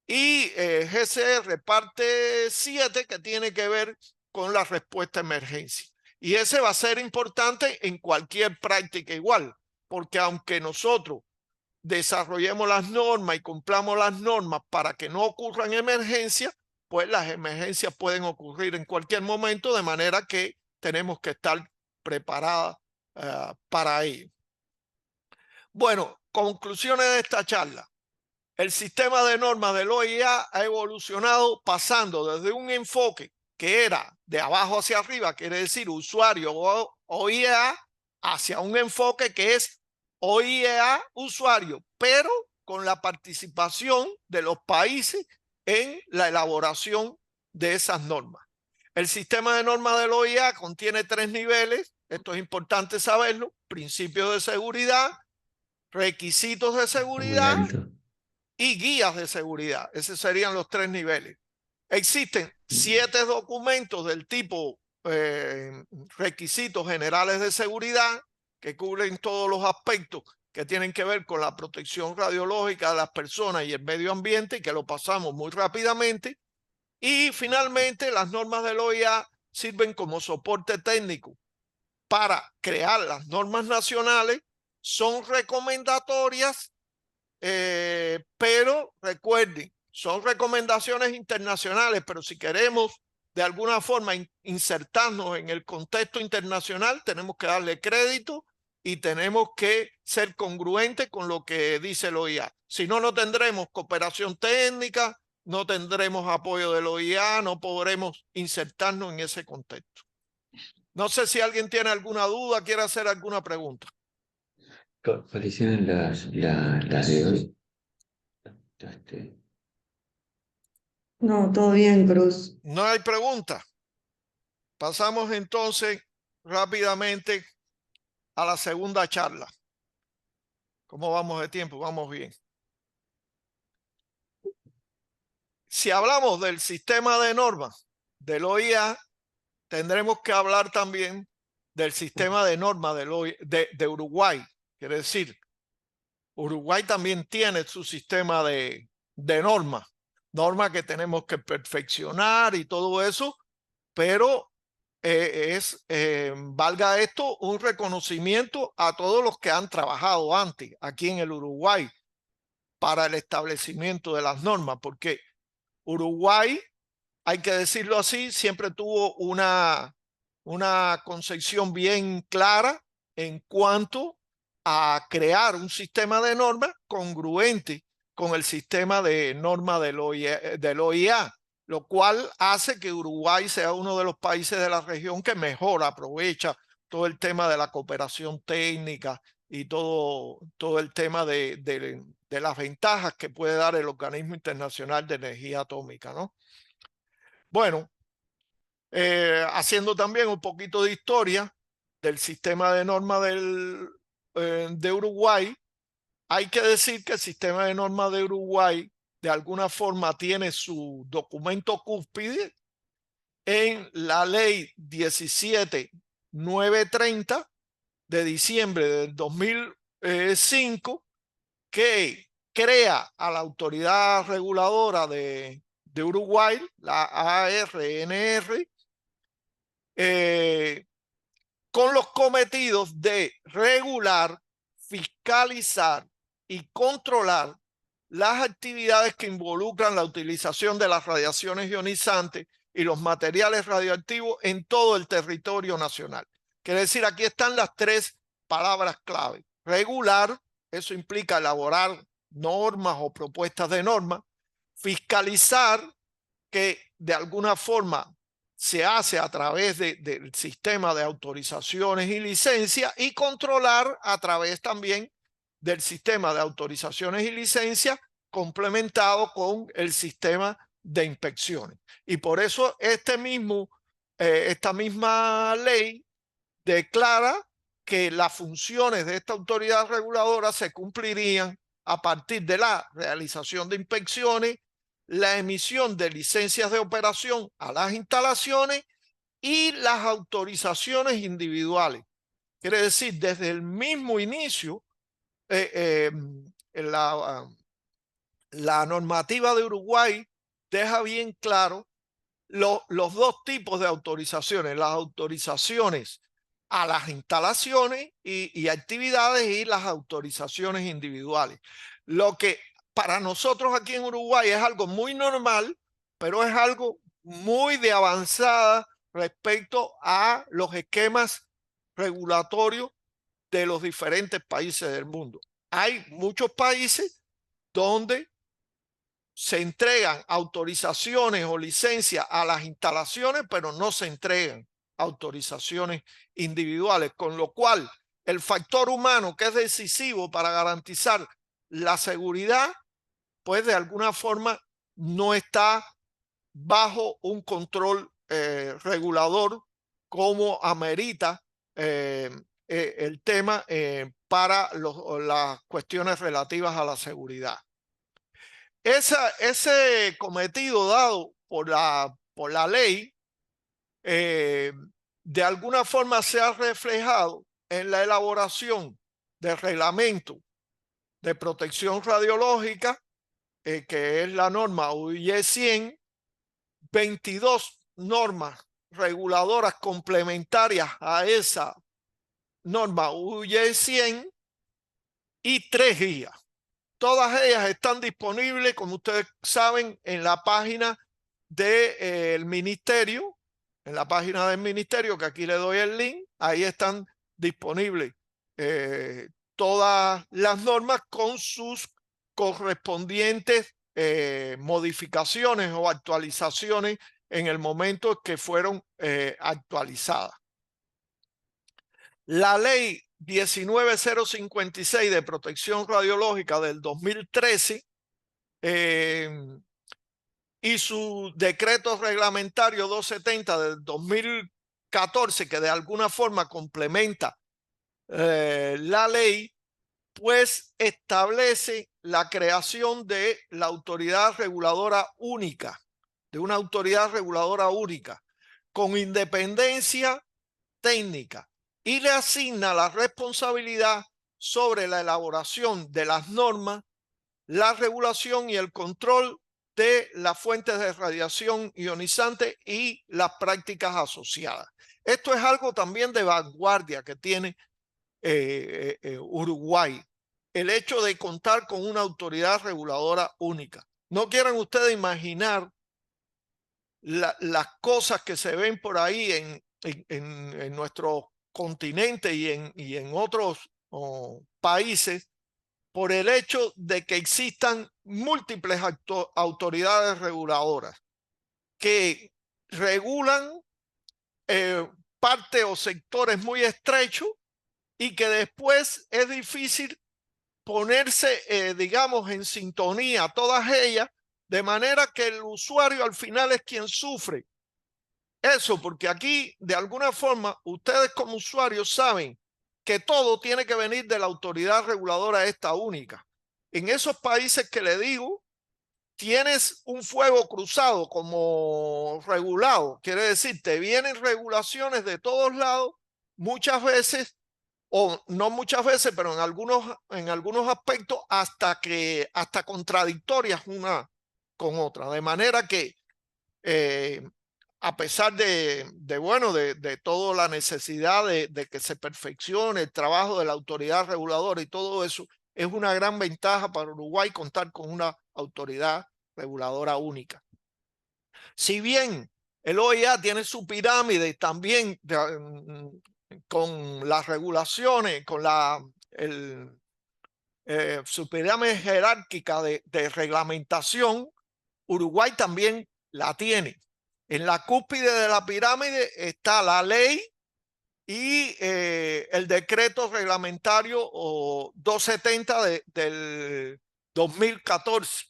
Y GSR parte 7, que tiene que ver con la respuesta a emergencia. Y ese va a ser importante en cualquier práctica igual, porque aunque nosotros desarrollemos las normas y cumplamos las normas para que no ocurran emergencias, pues las emergencias pueden ocurrir en cualquier momento, de manera que tenemos que estar preparadas para ello. Bueno, conclusiones de esta charla. El sistema de normas del OIA ha evolucionado pasando desde un enfoque que era de abajo hacia arriba, quiere decir usuario o OIA, hacia un enfoque que es OIEA usuario, pero con la participación de los países en la elaboración de esas normas. El sistema de normas del OIEA contiene 3 niveles, esto es importante saberlo: principios de seguridad, requisitos de Muy seguridad alto. y guías de seguridad. Esos serían los 3 niveles. Existen 7 documentos del tipo requisitos generales de seguridad que cubren todos los aspectos que tienen que ver con la protección radiológica de las personas y el medio ambiente, y que lo pasamos muy rápidamente. Y finalmente, las normas del OIA sirven como soporte técnico para crear las normas nacionales. Son recomendatorias, pero recuerden, son recomendaciones internacionales, pero si queremos de alguna forma insertarnos en el contexto internacional, tenemos que darle crédito y tenemos que ser congruentes con lo que dice el OIA. Si no, no tendremos cooperación técnica, no tendremos apoyo del OIA, no podremos insertarnos en ese contexto. No sé si alguien tiene alguna duda, quiere hacer alguna pregunta. ¿Cuáles eran las de hoy? No, todo bien, Cruz. No hay pregunta. Pasamos entonces rápidamente a la segunda charla. ¿Cómo vamos de tiempo? Vamos bien. Si hablamos del sistema de normas del OIA, tendremos que hablar también del sistema de normas de Uruguay. Quiere decir, Uruguay también tiene su sistema de normas que tenemos que perfeccionar y todo eso, pero valga esto, un reconocimiento a todos los que han trabajado antes aquí en el Uruguay para el establecimiento de las normas, porque Uruguay, hay que decirlo así, siempre tuvo una concepción bien clara en cuanto a crear un sistema de normas congruente con el sistema de normas del OIA, lo cual hace que Uruguay sea uno de los países de la región que mejor aprovecha todo el tema de la cooperación técnica y todo el tema de las ventajas que puede dar el Organismo Internacional de Energía Atómica, ¿no? Bueno, haciendo también un poquito de historia del sistema de normas de Uruguay, hay que decir que el sistema de normas de Uruguay de alguna forma tiene su documento cúspide en la ley 17930 de diciembre del 2005, que crea a la autoridad reguladora de Uruguay, la ARNR, con los cometidos de regular, fiscalizar y controlar las actividades que involucran la utilización de las radiaciones ionizantes y los materiales radioactivos en todo el territorio nacional. Quiere decir, aquí están las 3 palabras clave. Regular, eso implica elaborar normas o propuestas de normas. Fiscalizar, que de alguna forma se hace a través del sistema de autorizaciones y licencias, y controlar a través también del sistema de autorizaciones y licencias complementado con el sistema de inspecciones. Y por eso esta misma ley declara que las funciones de esta autoridad reguladora se cumplirían a partir de la realización de inspecciones, la emisión de licencias de operación a las instalaciones y las autorizaciones individuales. Quiere decir, desde el mismo inicio, la normativa de Uruguay deja bien claro los 2 tipos de autorizaciones: las autorizaciones a las instalaciones y actividades, y las autorizaciones individuales. Lo que para nosotros aquí en Uruguay es algo muy normal, pero es algo muy de avanzada respecto a los esquemas regulatorios de los diferentes países del mundo. Hay muchos países donde se entregan autorizaciones o licencias a las instalaciones, pero no se entregan autorizaciones individuales, con lo cual el factor humano que es decisivo para garantizar la seguridad, pues de alguna forma no está bajo un control regulador como amerita el tema para las cuestiones relativas a la seguridad. Ese cometido dado por la ley de alguna forma se ha reflejado en la elaboración del reglamento de protección radiológica, que es la norma UIE 100, 22 normas reguladoras complementarias a esa norma UIE 100 y 3 guías. Todas ellas están disponibles, como ustedes saben, en la página del ministerio, que aquí le doy el link. Ahí están disponibles todas las normas con sus correspondientes modificaciones o actualizaciones en el momento que fueron actualizadas. La ley 19056 de protección radiológica del 2013 y su decreto reglamentario 270 del 2014, que de alguna forma complementa la ley, pues establece la creación de la autoridad reguladora única, de una autoridad reguladora única, con independencia técnica, y le asigna la responsabilidad sobre la elaboración de las normas, la regulación y el control de las fuentes de radiación ionizante y las prácticas asociadas. Esto es algo también de vanguardia que tiene Uruguay, el hecho de contar con una autoridad reguladora única. No quieran ustedes imaginar las cosas que se ven por ahí en nuestro continente y en otros países, por el hecho de que existan múltiples autoridades reguladoras que regulan parte o sectores muy estrechos y que después es difícil ponerse, digamos, en sintonía todas ellas, de manera que el usuario al final es quien sufre eso, porque aquí de alguna forma ustedes como usuarios saben que todo tiene que venir de la autoridad reguladora esta única. En esos países que le digo, tienes un fuego cruzado como regulado, quiere decir, te vienen regulaciones de todos lados, muchas veces, o no muchas veces, pero en algunos aspectos hasta contradictorias una con otra, de manera que a pesar de toda la necesidad de que se perfeccione el trabajo de la autoridad reguladora y todo eso, es una gran ventaja para Uruguay contar con una autoridad reguladora única. Si bien el OIA tiene su pirámide también con las regulaciones, con su pirámide jerárquica de reglamentación, Uruguay también la tiene. En la cúspide de la pirámide está la ley y el decreto reglamentario 270 del 2014.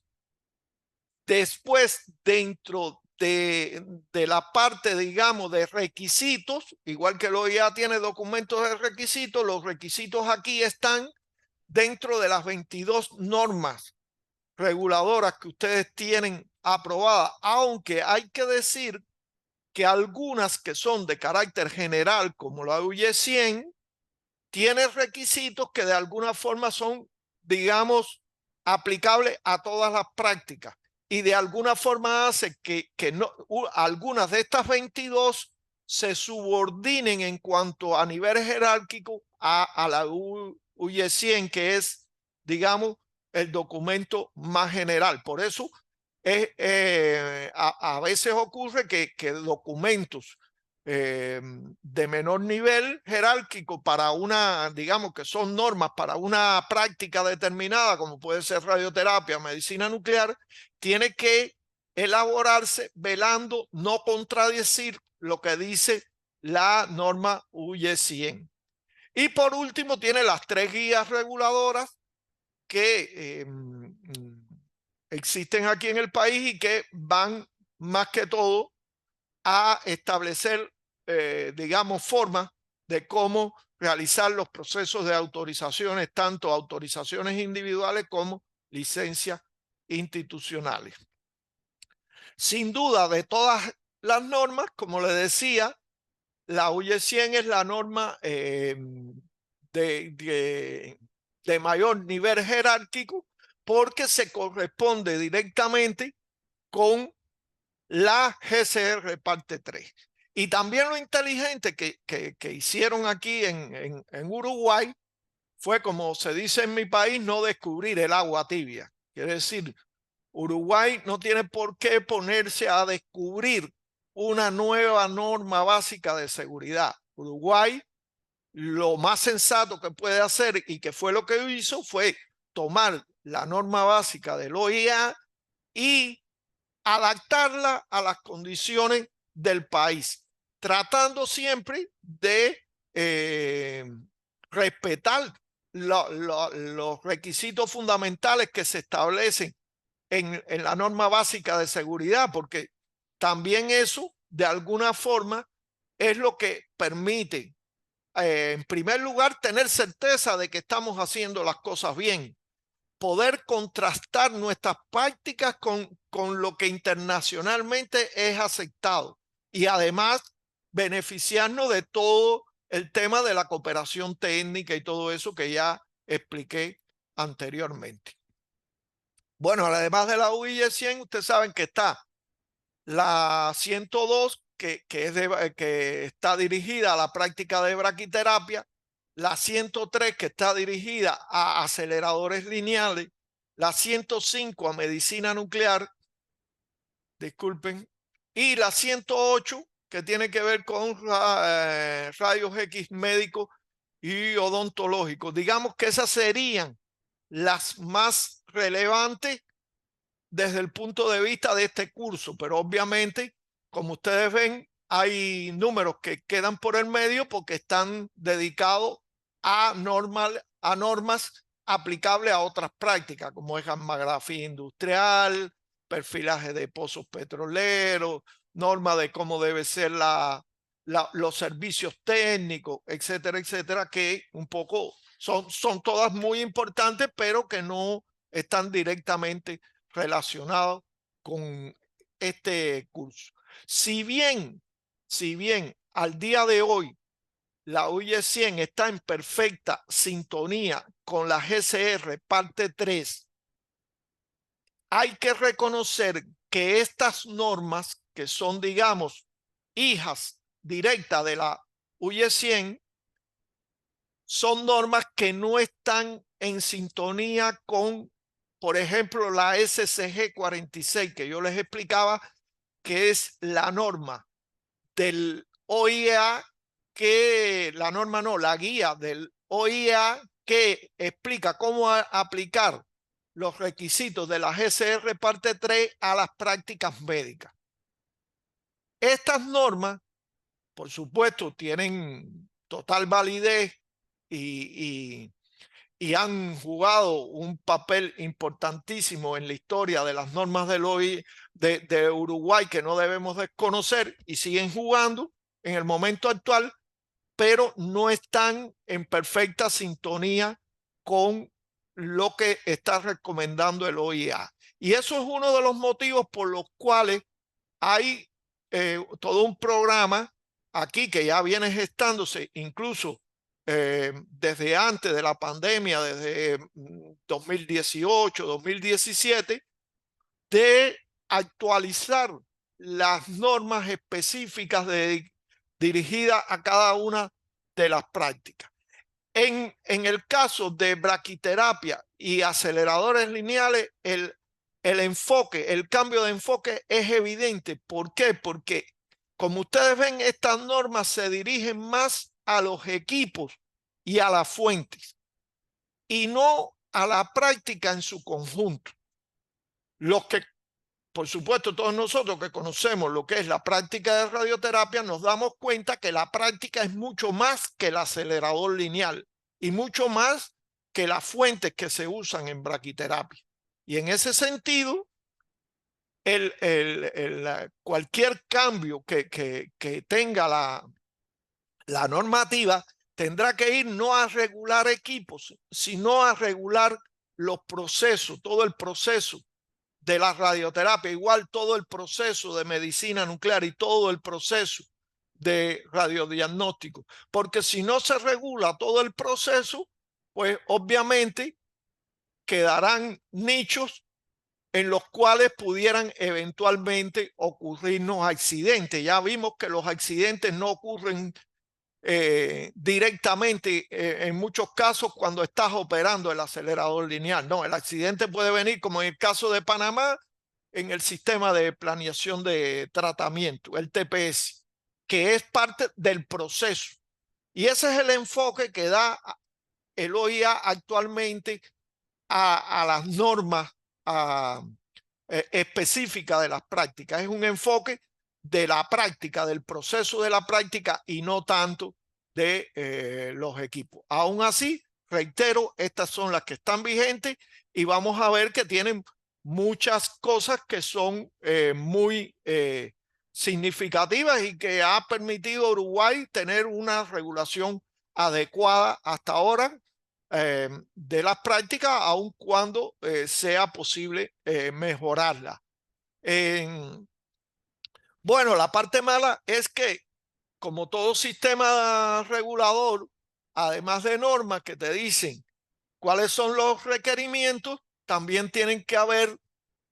Después, dentro de la parte, digamos, de requisitos, igual que el OIA tiene documentos de requisitos, los requisitos aquí están dentro de las 22 normas reguladoras que ustedes tienen aprobadas, aunque hay que decir que algunas que son de carácter general, como la UIE 100, tiene requisitos que de alguna forma son, digamos, aplicables a todas las prácticas, y de alguna forma hace que algunas de estas 22 se subordinen en cuanto a nivel jerárquico a la UIE 100, que es, digamos, el documento más general. Por eso a veces ocurre que documentos de menor nivel jerárquico para una, digamos que son normas para una práctica determinada, como puede ser radioterapia, medicina nuclear, tiene que elaborarse velando no contradecir lo que dice la norma UIE 100. Y por último tiene las 3 guías reguladoras que existen aquí en el país y que van más que todo a establecer, digamos, formas de cómo realizar los procesos de autorizaciones, tanto autorizaciones individuales como licencias institucionales. Sin duda, de todas las normas, como le decía, la UY 100 es la norma de mayor nivel jerárquico porque se corresponde directamente con la GCR parte 3. Y también lo inteligente que hicieron aquí en Uruguay fue, como se dice en mi país, no descubrir el agua tibia. Quiere decir, Uruguay no tiene por qué ponerse a descubrir una nueva norma básica de seguridad. Uruguay, lo más sensato que puede hacer, y que fue lo que hizo, fue tomar la norma básica del OIA y adaptarla a las condiciones del país, tratando siempre de respetar los requisitos fundamentales que se establecen en la norma básica de seguridad, porque también eso, de alguna forma, es lo que permite, en primer lugar, tener certeza de que estamos haciendo las cosas bien, poder contrastar nuestras prácticas con lo que internacionalmente es aceptado y además beneficiarnos de todo el tema de la cooperación técnica y todo eso que ya expliqué anteriormente. Bueno, además de la UIE 100, ustedes saben que está la 102, que está dirigida a la práctica de braquiterapia, la 103, que está dirigida a aceleradores lineales, la 105 a medicina nuclear, disculpen, y la 108, que tiene que ver con rayos X médicos y odontológicos. Digamos que esas serían las más relevantes desde el punto de vista de este curso, pero obviamente, como ustedes ven, hay números que quedan por el medio porque están dedicados a normas aplicables a otras prácticas, como es gammagrafía industrial, perfilaje de pozos petroleros, norma de cómo debe ser los servicios técnicos, etcétera, etcétera, que un poco son todas muy importantes, pero que no están directamente relacionados con este curso. Si bien al día de hoy la UY 100 está en perfecta sintonía con la GCR parte 3, hay que reconocer que estas normas, que son, digamos, hijas directas de la UY 100, son normas que no están en sintonía con, por ejemplo, la SCG 46, que yo les explicaba, que es la norma del OIA, la guía del OIA que explica cómo aplicar los requisitos de la GCR parte 3 a las prácticas médicas. Estas normas, por supuesto, tienen total validez y han jugado un papel importantísimo en la historia de las normas del OI de Uruguay, que no debemos desconocer, y siguen jugando en el momento actual, pero no están en perfecta sintonía con lo que está recomendando el OIA. Y eso es uno de los motivos por los cuales hay todo un programa aquí que ya viene gestándose, incluso desde antes de la pandemia, desde 2018, 2017, de actualizar las normas específicas dirigidas a cada una de las prácticas. En el caso de braquiterapia y aceleradores lineales, el enfoque, el cambio de enfoque es evidente. ¿Por qué? Porque, como ustedes ven, estas normas se dirigen más a los equipos y a las fuentes y no a la práctica en su conjunto. Los que por supuesto, todos nosotros que conocemos lo que es la práctica de radioterapia, nos damos cuenta que la práctica es mucho más que el acelerador lineal y mucho más que las fuentes que se usan en braquiterapia. Y en ese sentido, cualquier cambio que tenga la normativa tendrá que ir no a regular equipos, sino a regular los procesos, todo el proceso de la radioterapia, igual todo el proceso de medicina nuclear y todo el proceso de radiodiagnóstico, porque si no se regula todo el proceso, pues obviamente quedarán nichos en los cuales pudieran eventualmente ocurrirnos accidentes. Ya vimos que los accidentes no ocurren directamente en muchos casos cuando estás operando el acelerador lineal. No, el accidente puede venir, como en el caso de Panamá, en el sistema de planeación de tratamiento, el TPS, que es parte del proceso. Y ese es el enfoque que da el OIA actualmente a las normas específicas de las prácticas. Es un enfoque de la práctica, del proceso de la práctica y no tanto de los equipos. Aún así, reitero, estas son las que están vigentes y vamos a ver que tienen muchas cosas que son muy significativas y que ha permitido a Uruguay tener una regulación adecuada hasta ahora de las prácticas, aun cuando sea posible mejorarla. Bueno, la parte mala es que, como todo sistema regulador, además de normas que te dicen cuáles son los requerimientos, también tienen que haber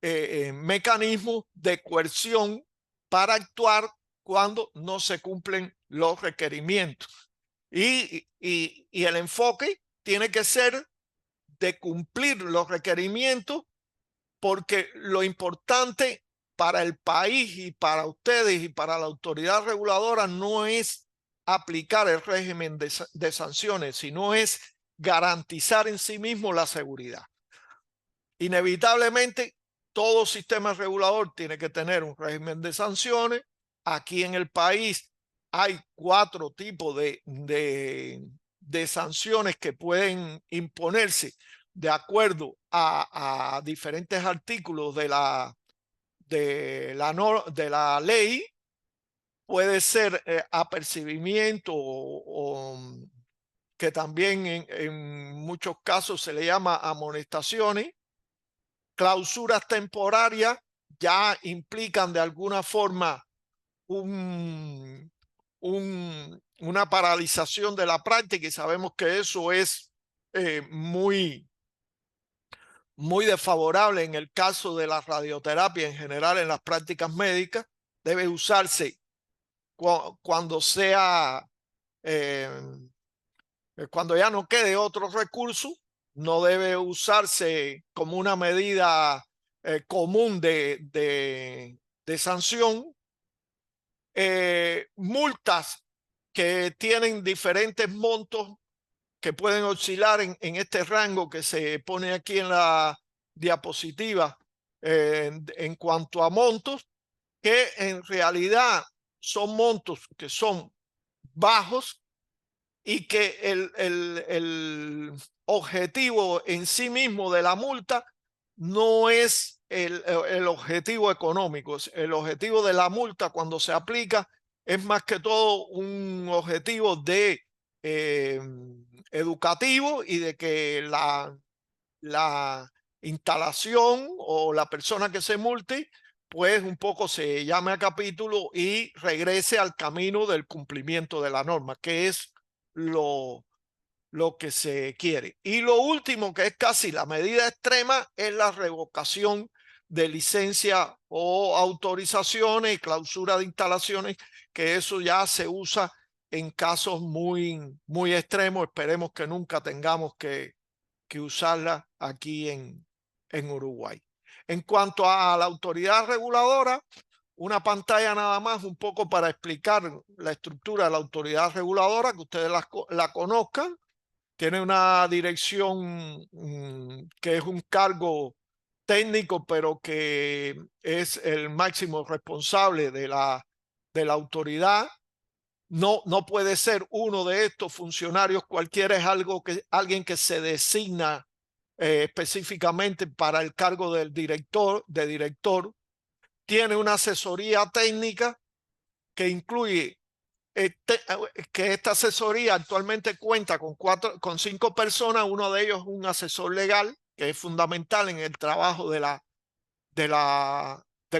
mecanismos de coerción para actuar cuando no se cumplen los requerimientos. Y el enfoque tiene que ser de cumplir los requerimientos, porque lo importante para el país y para ustedes y para la autoridad reguladora no es aplicar el régimen de sanciones, sino es garantizar en sí mismo la seguridad. Inevitablemente, todo sistema regulador tiene que tener un régimen de sanciones. Aquí en el país hay 4 tipos de sanciones que pueden imponerse de acuerdo a diferentes artículos de la ley. Puede ser apercibimiento o que también en muchos casos se le llama amonestaciones. Clausuras temporarias ya implican de alguna forma una paralización de la práctica, y sabemos que eso es muy desfavorable en el caso de la radioterapia en general en las prácticas médicas. Debe usarse cuando cuando ya no quede otro recurso. No debe usarse como una medida común de sanción. Multas que tienen diferentes montos que pueden oscilar en este rango que se pone aquí en la diapositiva en cuanto a montos, que en realidad son montos que son bajos y que el objetivo en sí mismo de la multa no es el objetivo económico. El objetivo de la multa, cuando se aplica, es más que todo un objetivo de educativo y de que la instalación o la persona que se multe pues un poco se llame a capítulo y regrese al camino del cumplimiento de la norma, que es lo que se quiere. Y lo último, que es casi la medida extrema, es la revocación de licencia o autorizaciones y clausura de instalaciones, que eso ya se usa en casos muy extremos. Esperemos que nunca tengamos que usarla aquí en Uruguay. En cuanto a la autoridad reguladora, una pantalla nada más un poco para explicar la estructura de la autoridad reguladora, que ustedes la conozcan. Tiene una dirección que es un cargo técnico, pero que es el máximo responsable de la autoridad. No puede ser uno de estos funcionarios cualquiera, es alguien que se designa específicamente para el cargo del director, tiene una asesoría técnica que incluye que esta asesoría actualmente cuenta con 5 personas, uno de ellos un asesor legal, que es fundamental en el trabajo de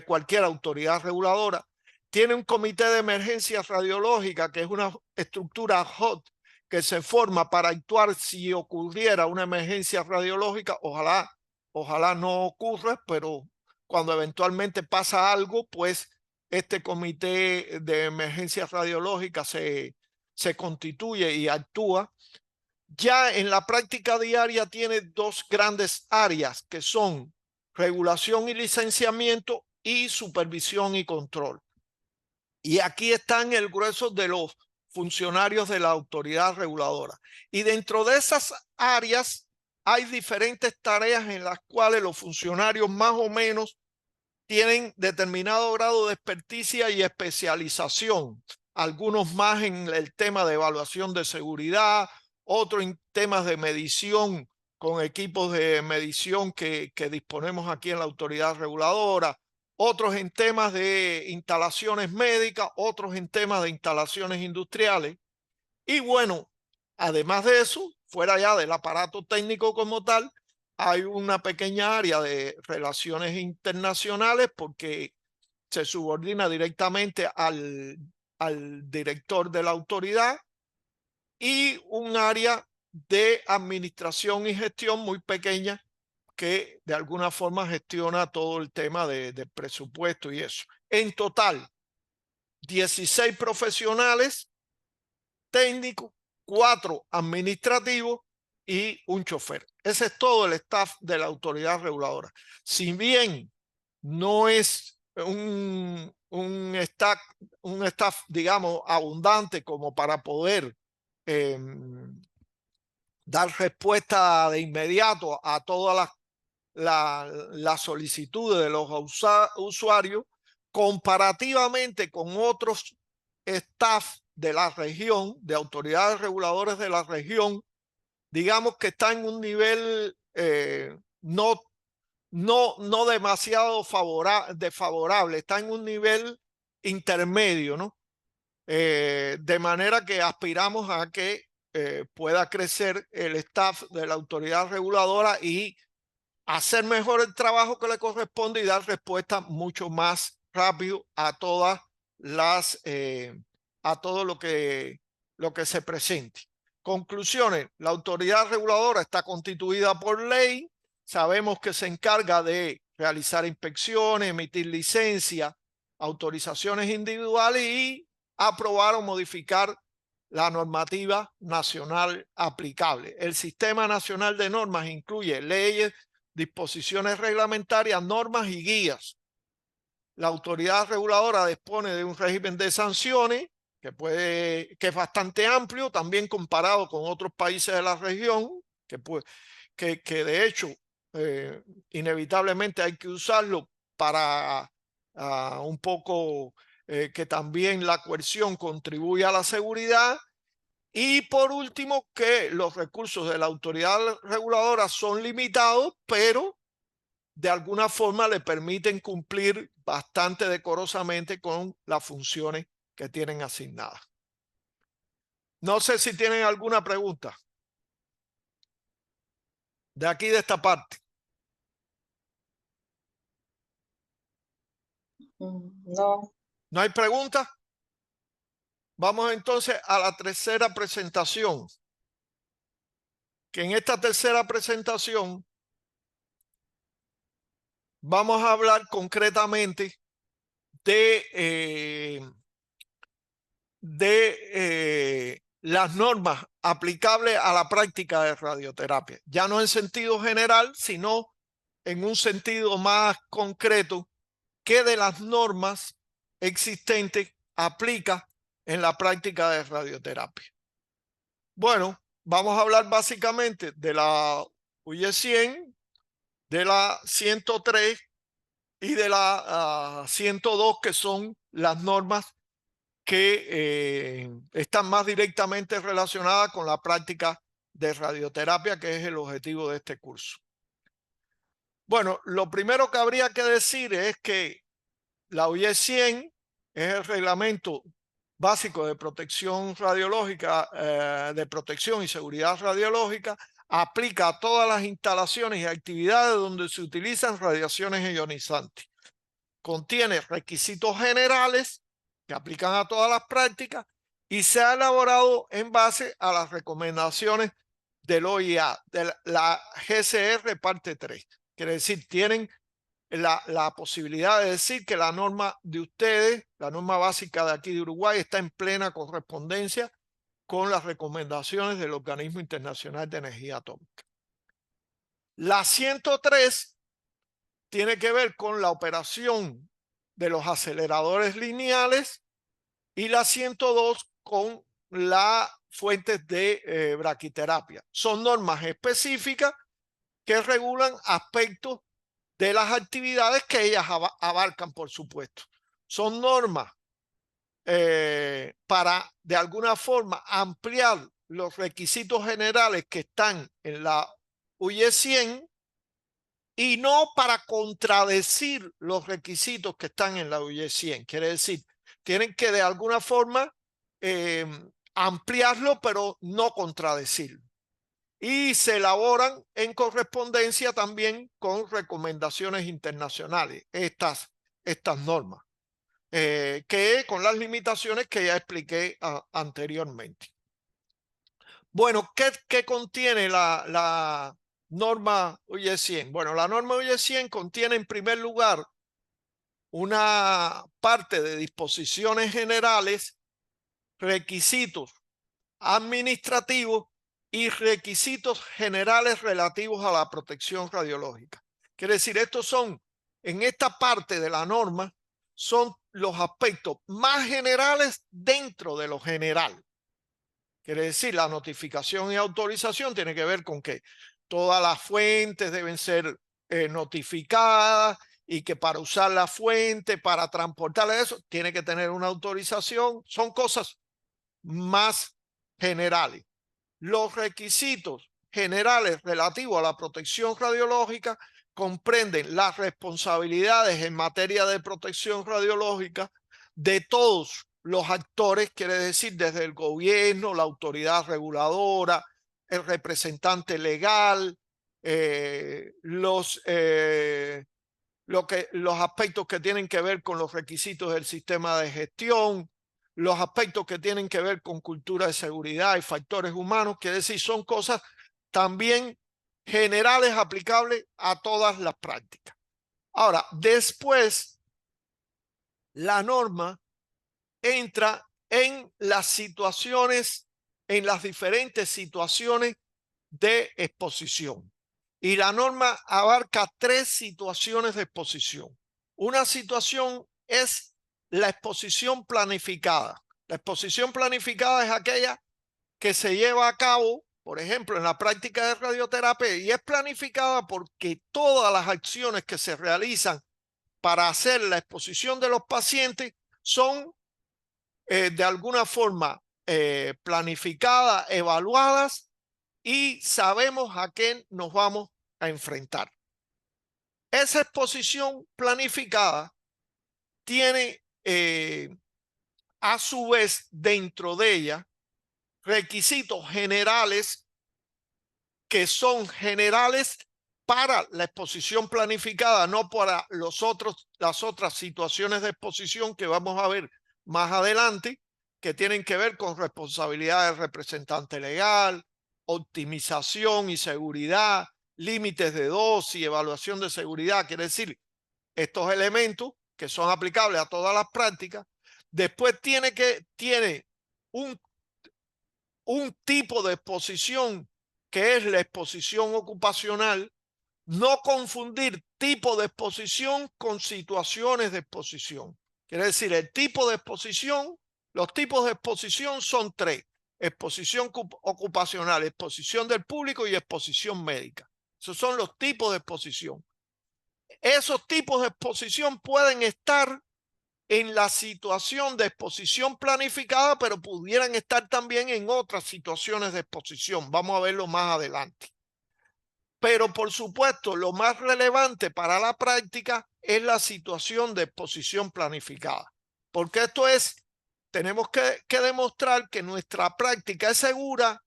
cualquier autoridad reguladora. Tiene un comité de emergencia radiológica, que es una estructura hot que se forma para actuar si ocurriera una emergencia radiológica. Ojalá no ocurra, pero cuando eventualmente pasa algo, pues este comité de emergencia radiológica se constituye y actúa. Ya en la práctica diaria tiene 2 grandes áreas que son regulación y licenciamiento y supervisión y control. Y aquí están el grueso de los funcionarios de la autoridad reguladora. Y dentro de esas áreas hay diferentes tareas en las cuales los funcionarios más o menos tienen determinado grado de experticia y especialización. Algunos más en el tema de evaluación de seguridad, otros en temas de medición con equipos de medición que disponemos aquí en la autoridad reguladora, otros en temas de instalaciones médicas, otros en temas de instalaciones industriales. Y bueno, además de eso, fuera ya del aparato técnico como tal, hay una pequeña área de relaciones internacionales porque se subordina directamente al director de la autoridad, y un área de administración y gestión muy pequeña que de alguna forma gestiona todo el tema de presupuesto y eso. En total, 16 profesionales técnicos, 4 administrativos y un chofer. Ese es todo el staff de la autoridad reguladora. Si bien no es un staff, digamos, abundante como para poder dar respuesta de inmediato a todas las solicitudes de los usuarios, comparativamente con otros staff de la región, de autoridades reguladoras de la región, digamos que está en un nivel no demasiado desfavorable, está en un nivel intermedio, ¿no? De manera que aspiramos a que pueda crecer el staff de la autoridad reguladora y hacer mejor el trabajo que le corresponde y dar respuesta mucho más rápido a todas a todo lo que se presente. Conclusiones: la autoridad reguladora está constituida por ley. Sabemos que se encarga de realizar inspecciones, emitir licencias, autorizaciones individuales y aprobar o modificar la normativa nacional aplicable. El Sistema Nacional de Normas incluye leyes, disposiciones reglamentarias, normas y guías. La autoridad reguladora dispone de un régimen de sanciones que es bastante amplio, también comparado con otros países de la región, que de hecho inevitablemente hay que usarlo para un poco que también la coerción contribuye a la seguridad. Y por último, que los recursos de la autoridad reguladora son limitados, pero de alguna forma le permiten cumplir bastante decorosamente con las funciones que tienen asignadas. No sé si tienen alguna pregunta de aquí, de esta parte. No. ¿No hay preguntas? Vamos entonces a la tercera presentación. Que en esta tercera presentación vamos a hablar concretamente de las normas aplicables a la práctica de radioterapia. Ya no en sentido general, sino en un sentido más concreto, ¿qué de las normas existentes aplica en la práctica de radioterapia? Bueno, vamos a hablar básicamente de la UY 100, de la 103 y de la 102, que son las normas que están más directamente relacionadas con la práctica de radioterapia, que es el objetivo de este curso. Bueno, lo primero que habría que decir es que la OIE 100 es el reglamento básico de protección radiológica, de protección y seguridad radiológica, aplica a todas las instalaciones y actividades donde se utilizan radiaciones ionizantes. Contiene requisitos generales que aplican a todas las prácticas y se ha elaborado en base a las recomendaciones del OIA, de la GCR parte 3. Quiere decir, tienen la posibilidad de decir que la norma de ustedes, la norma básica de aquí de Uruguay, está en plena correspondencia con las recomendaciones del Organismo Internacional de Energía Atómica. La 103 tiene que ver con la operación de los aceleradores lineales y la 102 con las fuentes de braquiterapia. Son normas específicas que regulan aspectos de las actividades que ellas abarcan, por supuesto. Son normas para, de alguna forma, ampliar los requisitos generales que están en la UIE 100 y no para contradecir los requisitos que están en la UIE 100. Quiere decir, tienen que de alguna forma ampliarlo, pero no contradecirlo. Y se elaboran en correspondencia también con recomendaciones internacionales, estas normas, que con las limitaciones que ya expliqué anteriormente. Bueno, ¿qué contiene la norma UIE 100? Bueno, la norma UIE 100 contiene en primer lugar una parte de disposiciones generales, requisitos administrativos y requisitos generales relativos a la protección radiológica. Quiere decir, estos son, en esta parte de la norma, son los aspectos más generales dentro de lo general. Quiere decir, la notificación y autorización tiene que ver con que todas las fuentes deben ser notificadas y que para usar la fuente, para transportar eso, tiene que tener una autorización. Son cosas más generales. Los requisitos generales relativos a la protección radiológica comprenden las responsabilidades en materia de protección radiológica de todos los actores, quiere decir desde el gobierno, la autoridad reguladora, el representante legal, los aspectos que tienen que ver con los requisitos del sistema de gestión, los aspectos que tienen que ver con cultura de seguridad y factores humanos, que es decir, son cosas también generales aplicables a todas las prácticas. Ahora, después, la norma entra en las situaciones, en las diferentes situaciones de exposición. Y la norma abarca 3 situaciones de exposición. Una situación es la exposición planificada. La exposición planificada es aquella que se lleva a cabo, por ejemplo, en la práctica de radioterapia, y es planificada porque todas las acciones que se realizan para hacer la exposición de los pacientes son de alguna forma planificadas, evaluadas, y sabemos a qué nos vamos a enfrentar. Esa exposición planificada tiene a su vez dentro de ella requisitos generales que son generales para la exposición planificada, no para las otras situaciones de exposición que vamos a ver más adelante, que tienen que ver con responsabilidad del representante legal, optimización y seguridad, límites de dosis, evaluación de seguridad. Quiere decir, estos elementos que son aplicables a todas las prácticas. Después tiene un tipo de exposición que es la exposición ocupacional. No confundir tipo de exposición con situaciones de exposición. Quiere decir, el tipo de exposición, los tipos de exposición son 3. Exposición ocupacional, exposición del público y exposición médica. Esos son los tipos de exposición. Esos tipos de exposición pueden estar en la situación de exposición planificada, pero pudieran estar también en otras situaciones de exposición. Vamos a verlo más adelante. Pero por supuesto, lo más relevante para la práctica es la situación de exposición planificada. Porque esto es, tenemos que demostrar que nuestra práctica es segura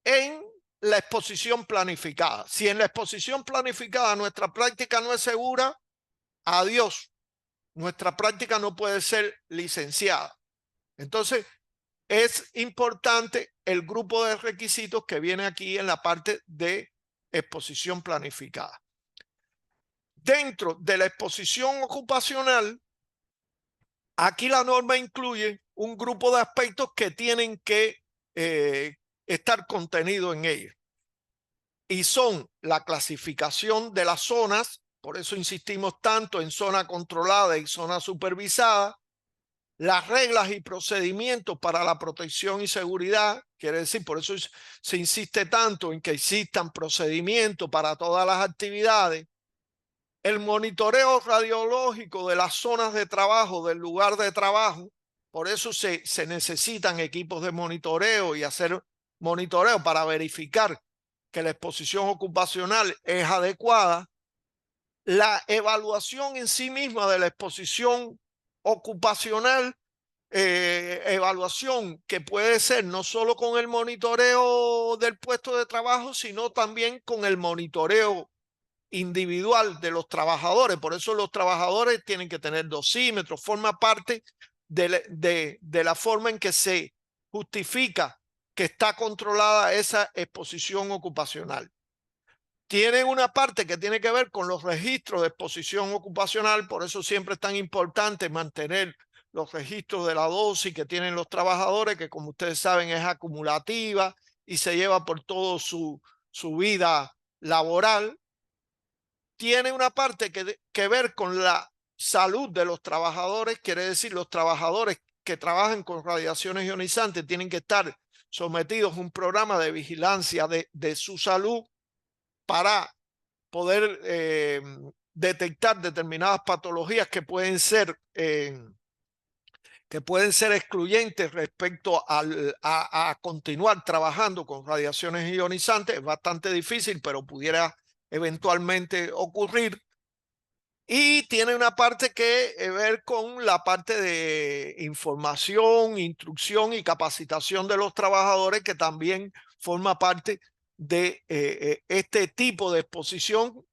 en la exposición planificada. Si en la exposición planificada nuestra práctica no es segura, adiós. Nuestra práctica no puede ser licenciada. Entonces, es importante el grupo de requisitos que viene aquí en la parte de exposición planificada. Dentro de la exposición ocupacional, aquí la norma incluye un grupo de aspectos que tienen que estar contenidos en ella. Y son la clasificación de las zonas, por eso insistimos tanto en zona controlada y zona supervisada, las reglas y procedimientos para la protección y seguridad, quiere decir, por eso se insiste tanto en que existan procedimientos para todas las actividades, el monitoreo radiológico de las zonas de trabajo, del lugar de trabajo, por eso se necesitan equipos de monitoreo y hacer monitoreo para verificar que la exposición ocupacional es adecuada, la evaluación en sí misma de la exposición ocupacional, evaluación que puede ser no solo con el monitoreo del puesto de trabajo, sino también con el monitoreo individual de los trabajadores. Por eso los trabajadores tienen que tener dosímetros, forma parte de la forma en que se justifica que está controlada esa exposición ocupacional. Tiene una parte que tiene que ver con los registros de exposición ocupacional, por eso siempre es tan importante mantener los registros de la dosis que tienen los trabajadores, que como ustedes saben es acumulativa y se lleva por toda su vida laboral. Tiene una parte que ver con la salud de los trabajadores, quiere decir los trabajadores que trabajan con radiaciones ionizantes tienen que estar sometidos a un programa de vigilancia de su salud para poder detectar determinadas patologías que pueden ser excluyentes respecto a continuar trabajando con radiaciones ionizantes. Es bastante difícil, pero pudiera eventualmente ocurrir. Y tiene una parte que ver con la parte de información, instrucción y capacitación de los trabajadores, que también forma parte de este tipo de exposición,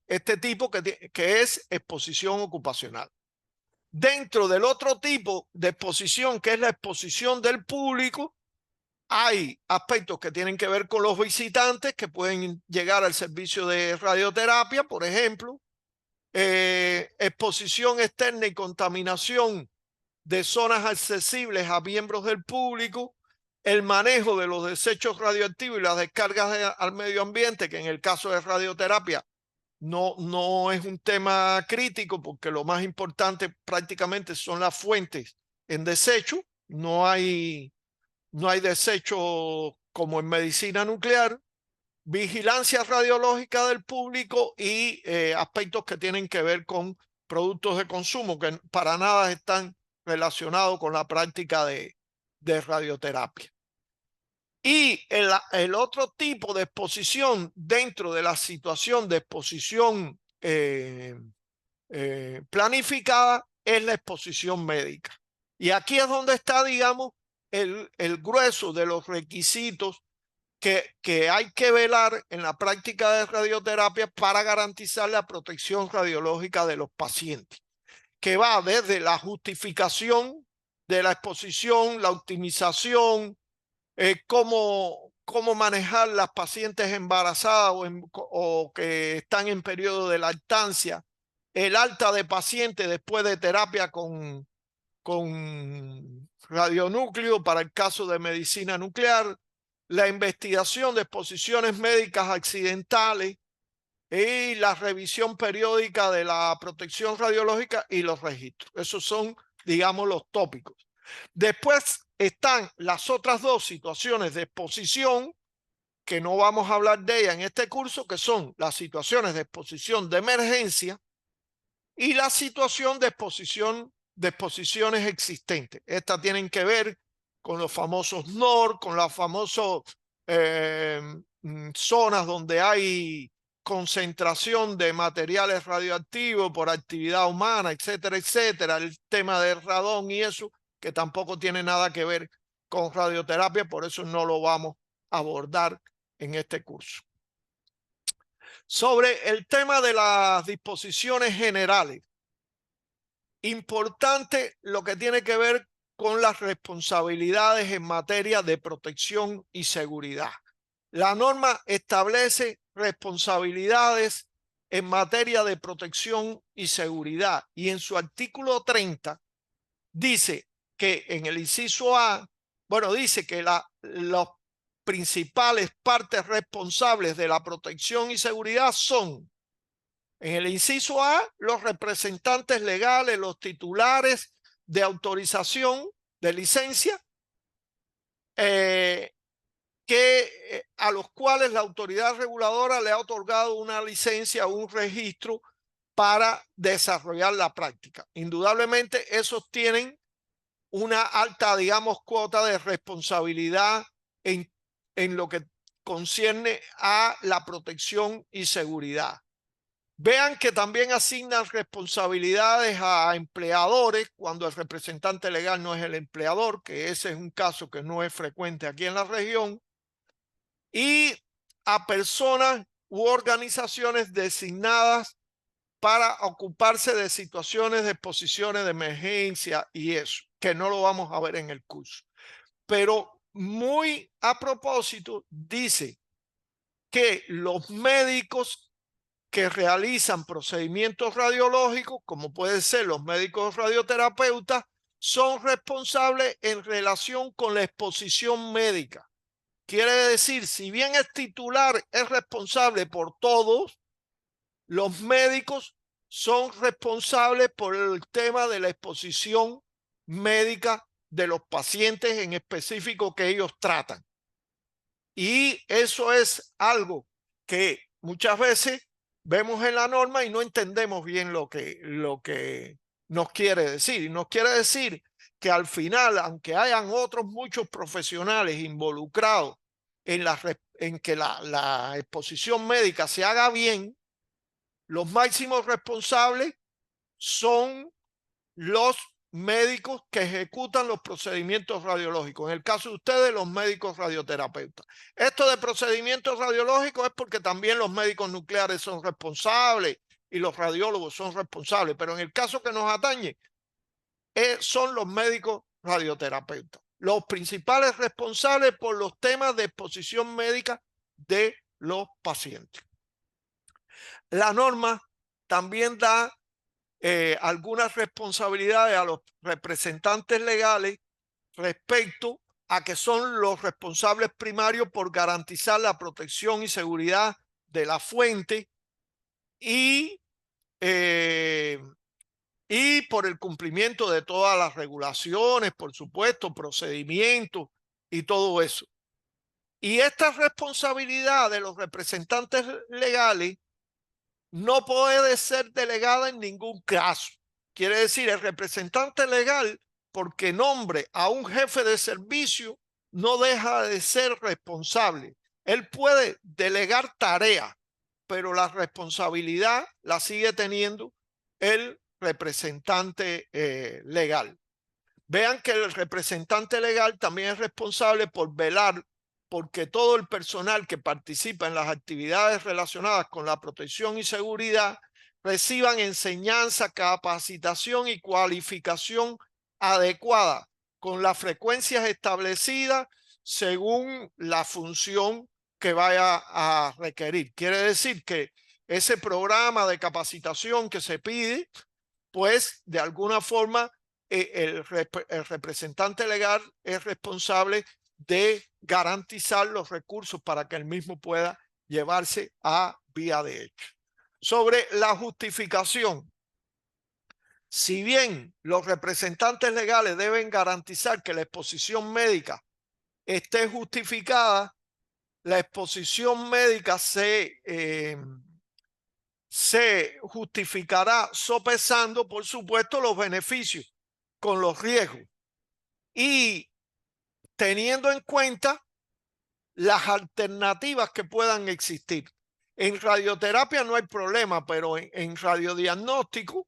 este tipo que es exposición ocupacional. Dentro del otro tipo de exposición, que es la exposición del público, hay aspectos que tienen que ver con los visitantes que pueden llegar al servicio de radioterapia, por ejemplo, exposición externa y contaminación de zonas accesibles a miembros del público, el manejo de los desechos radioactivos y las descargas al medio ambiente, que en el caso de radioterapia no es un tema crítico porque lo más importante prácticamente son las fuentes en desecho. No hay desecho como en medicina nuclear. Vigilancia radiológica del público y aspectos que tienen que ver con productos de consumo que para nada están relacionados con la práctica de radioterapia. Y el otro tipo de exposición dentro de la situación de exposición planificada es la exposición médica. Y aquí es donde está, digamos, el grueso de los requisitos que hay que velar en la práctica de radioterapia para garantizar la protección radiológica de los pacientes, que va desde la justificación de la exposición, la optimización, cómo manejar las pacientes embarazadas o que están en periodo de lactancia, el alta de pacientes después de terapia con radionúcleo para el caso de medicina nuclear, la investigación de exposiciones médicas accidentales y la revisión periódica de la protección radiológica y los registros. Esos son, digamos, los tópicos. Después están las otras dos situaciones de exposición, que no vamos a hablar de ella en este curso, que son las situaciones de exposición de emergencia y la situación de exposiciones existentes. Estas tienen que ver con los famosos NOR, con las famosas zonas donde hay concentración de materiales radioactivos por actividad humana, etcétera, etcétera. El tema del radón y eso, que tampoco tiene nada que ver con radioterapia, por eso no lo vamos a abordar en este curso. Sobre el tema de las disposiciones generales, importante lo que tiene que ver con las responsabilidades en materia de protección y seguridad. La norma establece responsabilidades en materia de protección y seguridad y en su artículo 30 dice que en el inciso A, bueno, dice que los principales partes responsables de la protección y seguridad son, en el inciso A, los representantes legales, los titulares de autorización de licencia, a los cuales la autoridad reguladora le ha otorgado una licencia o un registro para desarrollar la práctica. Indudablemente, esos tienen una alta, digamos, cuota de responsabilidad en lo que concierne a la protección y seguridad. Vean que también asignan responsabilidades a empleadores cuando el representante legal no es el empleador, que ese es un caso que no es frecuente aquí en la región, y a personas u organizaciones designadas para ocuparse de situaciones de exposiciones de emergencia y eso, que no lo vamos a ver en el curso. Pero muy a propósito, dice que los médicos que realizan procedimientos radiológicos, como pueden ser los médicos radioterapeutas, son responsables en relación con la exposición médica. Quiere decir, si bien el titular es responsable por todos, los médicos son responsables por el tema de la exposición médica de los pacientes en específico que ellos tratan. Y eso es algo que muchas veces vemos en la norma y no entendemos bien lo que nos quiere decir. Y nos quiere decir que al final, aunque hayan otros muchos profesionales involucrados en que la exposición médica se haga bien, los máximos responsables son los médicos que ejecutan los procedimientos radiológicos. En el caso de ustedes, los médicos radioterapeutas. Esto de procedimientos radiológicos es porque también los médicos nucleares son responsables y los radiólogos son responsables, pero en el caso que nos atañe, son los médicos radioterapeutas los principales responsables por los temas de exposición médica de los pacientes. La norma también da algunas responsabilidades a los representantes legales respecto a que son los responsables primarios por garantizar la protección y seguridad de la fuente y por el cumplimiento de todas las regulaciones, por supuesto, procedimientos y todo eso. Y esta responsabilidad de los representantes legales no puede ser delegada en ningún caso. Quiere decir, el representante legal, porque nombre a un jefe de servicio, no deja de ser responsable. Él puede delegar tareas, pero la responsabilidad la sigue teniendo el representante legal. Vean que el representante legal también es responsable por velar porque todo el personal que participa en las actividades relacionadas con la protección y seguridad reciban enseñanza, capacitación y cualificación adecuada con las frecuencias establecidas según la función que vaya a requerir. Quiere decir que ese programa de capacitación que se pide, pues de alguna forma el representante legal es responsable de garantizar los recursos para que el mismo pueda llevarse a vía de hecho. Sobre la justificación, si bien los representantes legales deben garantizar que la exposición médica esté justificada, la exposición médica se justificará sopesando, por supuesto, los beneficios con los riesgos y teniendo en cuenta las alternativas que puedan existir. En radioterapia no hay problema, pero en radiodiagnóstico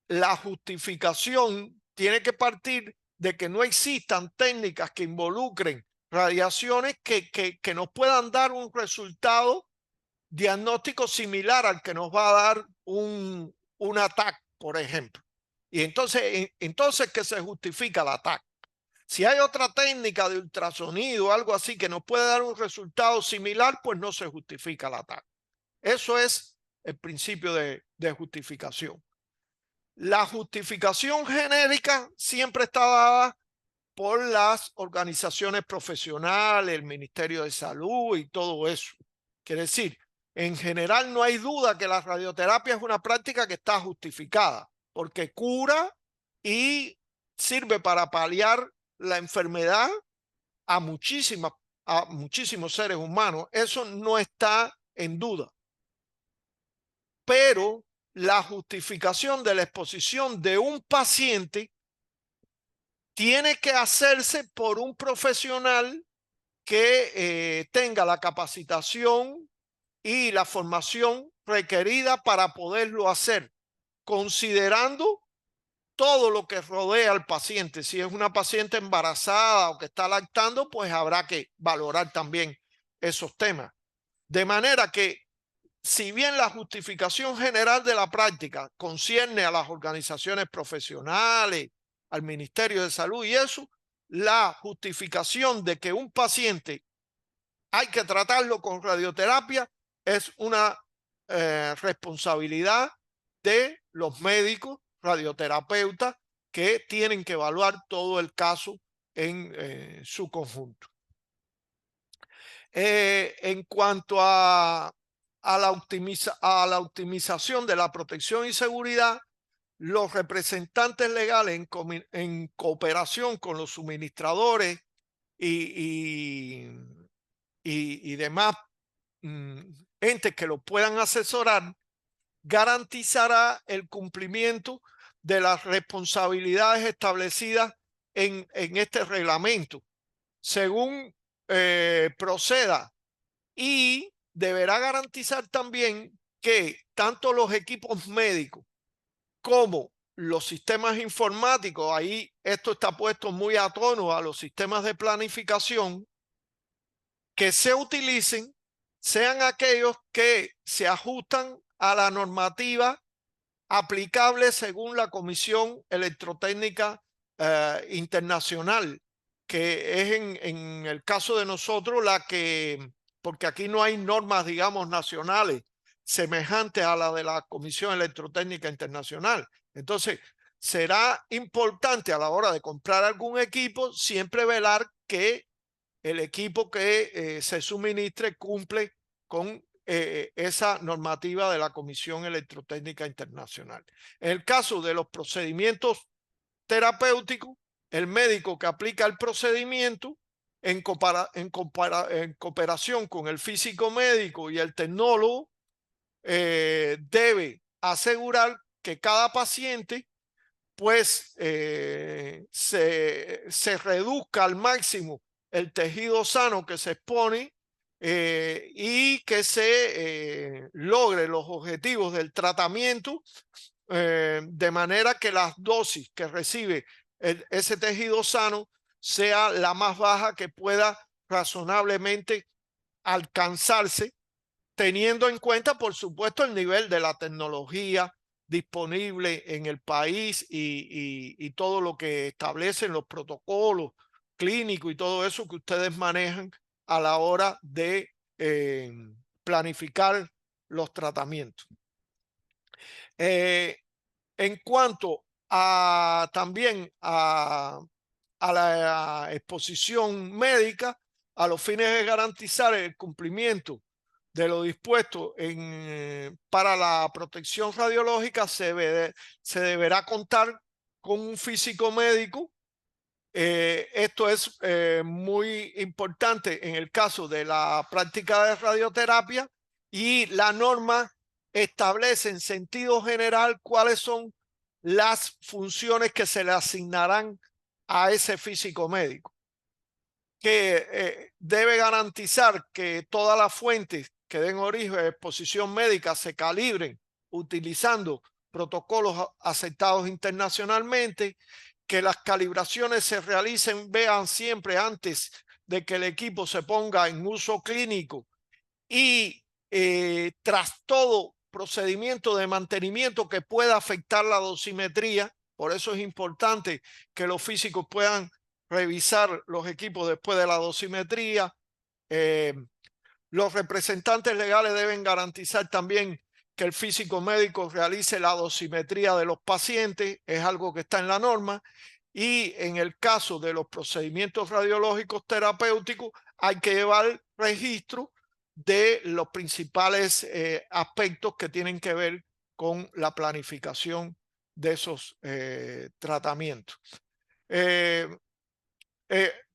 la justificación tiene que partir de que no existan técnicas que involucren radiaciones que nos puedan dar un resultado diagnóstico similar al que nos va a dar un ataque, por ejemplo. Y entonces que se justifica el ataque. Si hay otra técnica de ultrasonido o algo así que nos puede dar un resultado similar, pues no se justifica el ataque. Eso es el principio de justificación. La justificación genérica siempre está dada por las organizaciones profesionales, el Ministerio de Salud y todo eso. Quiere decir, en general no hay duda que la radioterapia es una práctica que está justificada porque cura y sirve para paliar la enfermedad a muchísimos seres humanos. Eso no está en duda. Pero la justificación de la exposición de un paciente tiene que hacerse por un profesional que tenga la capacitación y la formación requerida para poderlo hacer, considerando todo lo que rodea al paciente. Si es una paciente embarazada o que está lactando, pues habrá que valorar también esos temas. De manera que, si bien la justificación general de la práctica concierne a las organizaciones profesionales, al Ministerio de Salud y eso, la justificación de que un paciente hay que tratarlo con radioterapia es una responsabilidad de los médicos radioterapeutas que tienen que evaluar todo el caso en su conjunto. En cuanto a la optimización de la protección y seguridad, los representantes legales en cooperación con los suministradores y demás entes que lo puedan asesorar, garantizará el cumplimiento de las responsabilidades establecidas en este reglamento, según proceda, y deberá garantizar también que tanto los equipos médicos como los sistemas informáticos, ahí esto está puesto muy a tono a los sistemas de planificación, que se utilicen sean aquellos que se ajustan a la normativa aplicable según la Comisión Electrotécnica Internacional, que es en el caso de nosotros la que, porque aquí no hay normas, digamos, nacionales semejantes a la de la Comisión Electrotécnica Internacional. Entonces, será importante a la hora de comprar algún equipo siempre velar que el equipo que se suministre cumple con esa normativa de la Comisión Electrotécnica Internacional. En el caso de los procedimientos terapéuticos, el médico que aplica el procedimiento en cooperación con el físico médico y el tecnólogo debe asegurar que cada paciente pues se reduzca al máximo el tejido sano que se expone y que se logre los objetivos del tratamiento de manera que las dosis que recibe ese tejido sano sea la más baja que pueda razonablemente alcanzarse, teniendo en cuenta, por supuesto, el nivel de la tecnología disponible en el país y todo lo que establecen los protocolos clínicos y todo eso que ustedes manejan a la hora de planificar los tratamientos. En cuanto también a la exposición médica, a los fines de garantizar el cumplimiento de lo dispuesto para la protección radiológica, se deberá contar con un físico médico Esto es muy importante en el caso de la práctica de radioterapia, y la norma establece en sentido general cuáles son las funciones que se le asignarán a ese físico médico, que debe garantizar que todas las fuentes que den origen a exposición médica se calibren utilizando protocolos aceptados internacionalmente, que las calibraciones se realicen, vean siempre antes de que el equipo se ponga en uso clínico, y tras todo procedimiento de mantenimiento que pueda afectar la dosimetría. Por eso es importante que los físicos puedan revisar los equipos después de la dosimetría. Los representantes legales deben garantizar también que el físico médico realice la dosimetría de los pacientes, es algo que está en la norma. Y en el caso de los procedimientos radiológicos terapéuticos, hay que llevar registro de los principales aspectos que tienen que ver con la planificación de esos tratamientos.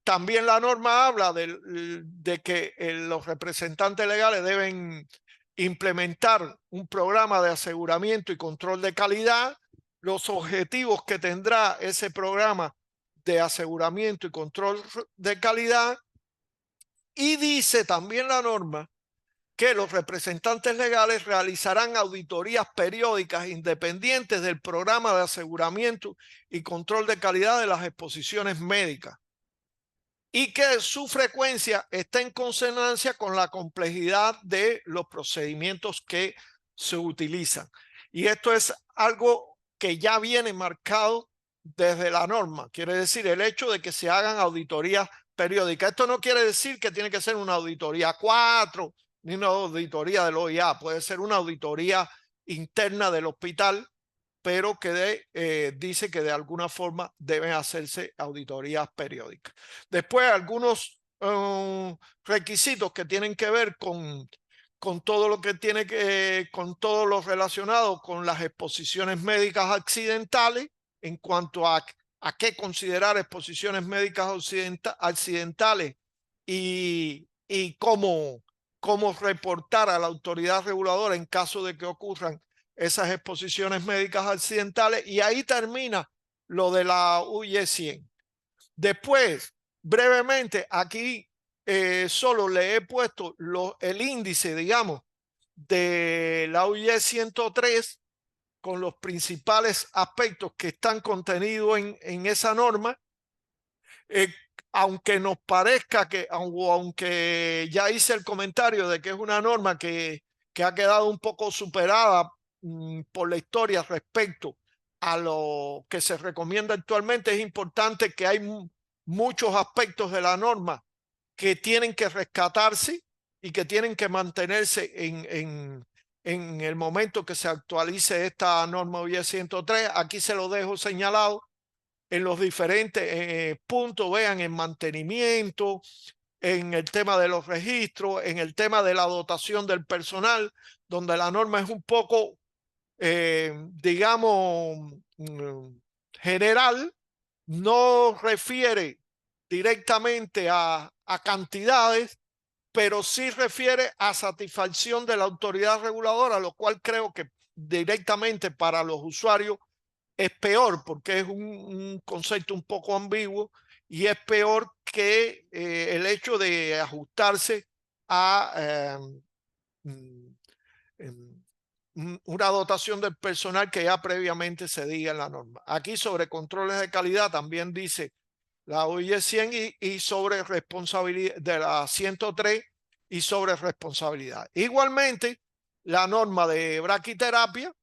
También la norma habla de que los representantes legales deben implementar un programa de aseguramiento y control de calidad, los objetivos que tendrá ese programa de aseguramiento y control de calidad, y dice también la norma que los representantes legales realizarán auditorías periódicas independientes del programa de aseguramiento y control de calidad de las exposiciones médicas, y que su frecuencia está en consonancia con la complejidad de los procedimientos que se utilizan. Y esto es algo que ya viene marcado desde la norma, quiere decir el hecho de que se hagan auditorías periódicas. Esto no quiere decir que tiene que ser una auditoría 4 ni una auditoría del OIA, puede ser una auditoría interna del hospital, pero que dice que de alguna forma deben hacerse auditorías periódicas. Después, algunos requisitos que tienen que ver con todo lo que tiene que, con todo lo relacionado con las exposiciones médicas accidentales, en cuanto a qué considerar exposiciones médicas accidentales y cómo reportar a la autoridad reguladora en caso de que ocurran esas exposiciones médicas accidentales. Y ahí termina lo de la UY 100. Después, brevemente, aquí solo le he puesto el índice, digamos, de la UY 103 con los principales aspectos que están contenidos en esa norma. Aunque nos parezca que, aunque ya hice el comentario de que es una norma que ha quedado un poco superada por la historia respecto a lo que se recomienda actualmente, es importante que hay muchos aspectos de la norma que tienen que rescatarse y que tienen que mantenerse en el momento que se actualice esta norma OIE 103. Aquí se lo dejo señalado en los diferentes puntos, vean, en mantenimiento, en el tema de los registros, en el tema de la dotación del personal, donde la norma es un poco, digamos, general, no refiere directamente a cantidades, pero sí refiere a satisfacción de la autoridad reguladora, lo cual creo que directamente para los usuarios es peor, porque es un concepto un poco ambiguo, y es peor que el hecho de ajustarse a una dotación del personal que ya previamente se diga en la norma. Aquí sobre controles de calidad también dice la OIE 100 y sobre responsabilidad de la 103 y sobre responsabilidad. Igualmente, la norma de braquiterapia,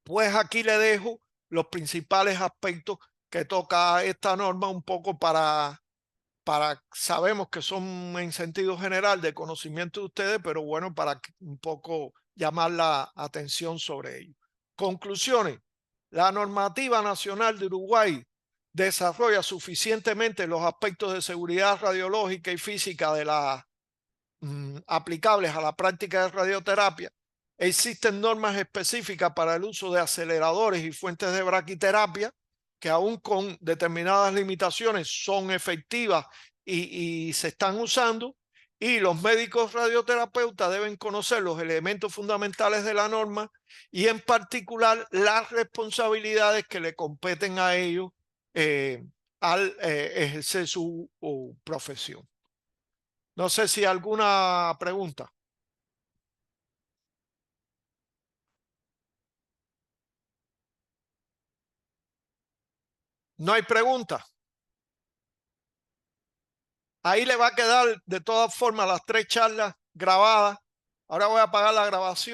pues aquí le dejo los principales aspectos que toca esta norma, un poco para sabemos que son en sentido general de conocimiento de ustedes, pero bueno, para un poco llamar la atención sobre ello. Conclusiones. La normativa nacional de Uruguay desarrolla suficientemente los aspectos de seguridad radiológica y física de aplicables a la práctica de radioterapia. Existen normas específicas para el uso de aceleradores y fuentes de braquiterapia que aún con determinadas limitaciones son efectivas y se están usando. Y los médicos radioterapeutas deben conocer los elementos fundamentales de la norma y en particular las responsabilidades que le competen a ellos al ejercer su profesión. No sé si alguna pregunta. No hay pregunta. Ahí le va a quedar de todas formas las 3 charlas grabadas. Ahora voy a apagar la grabación.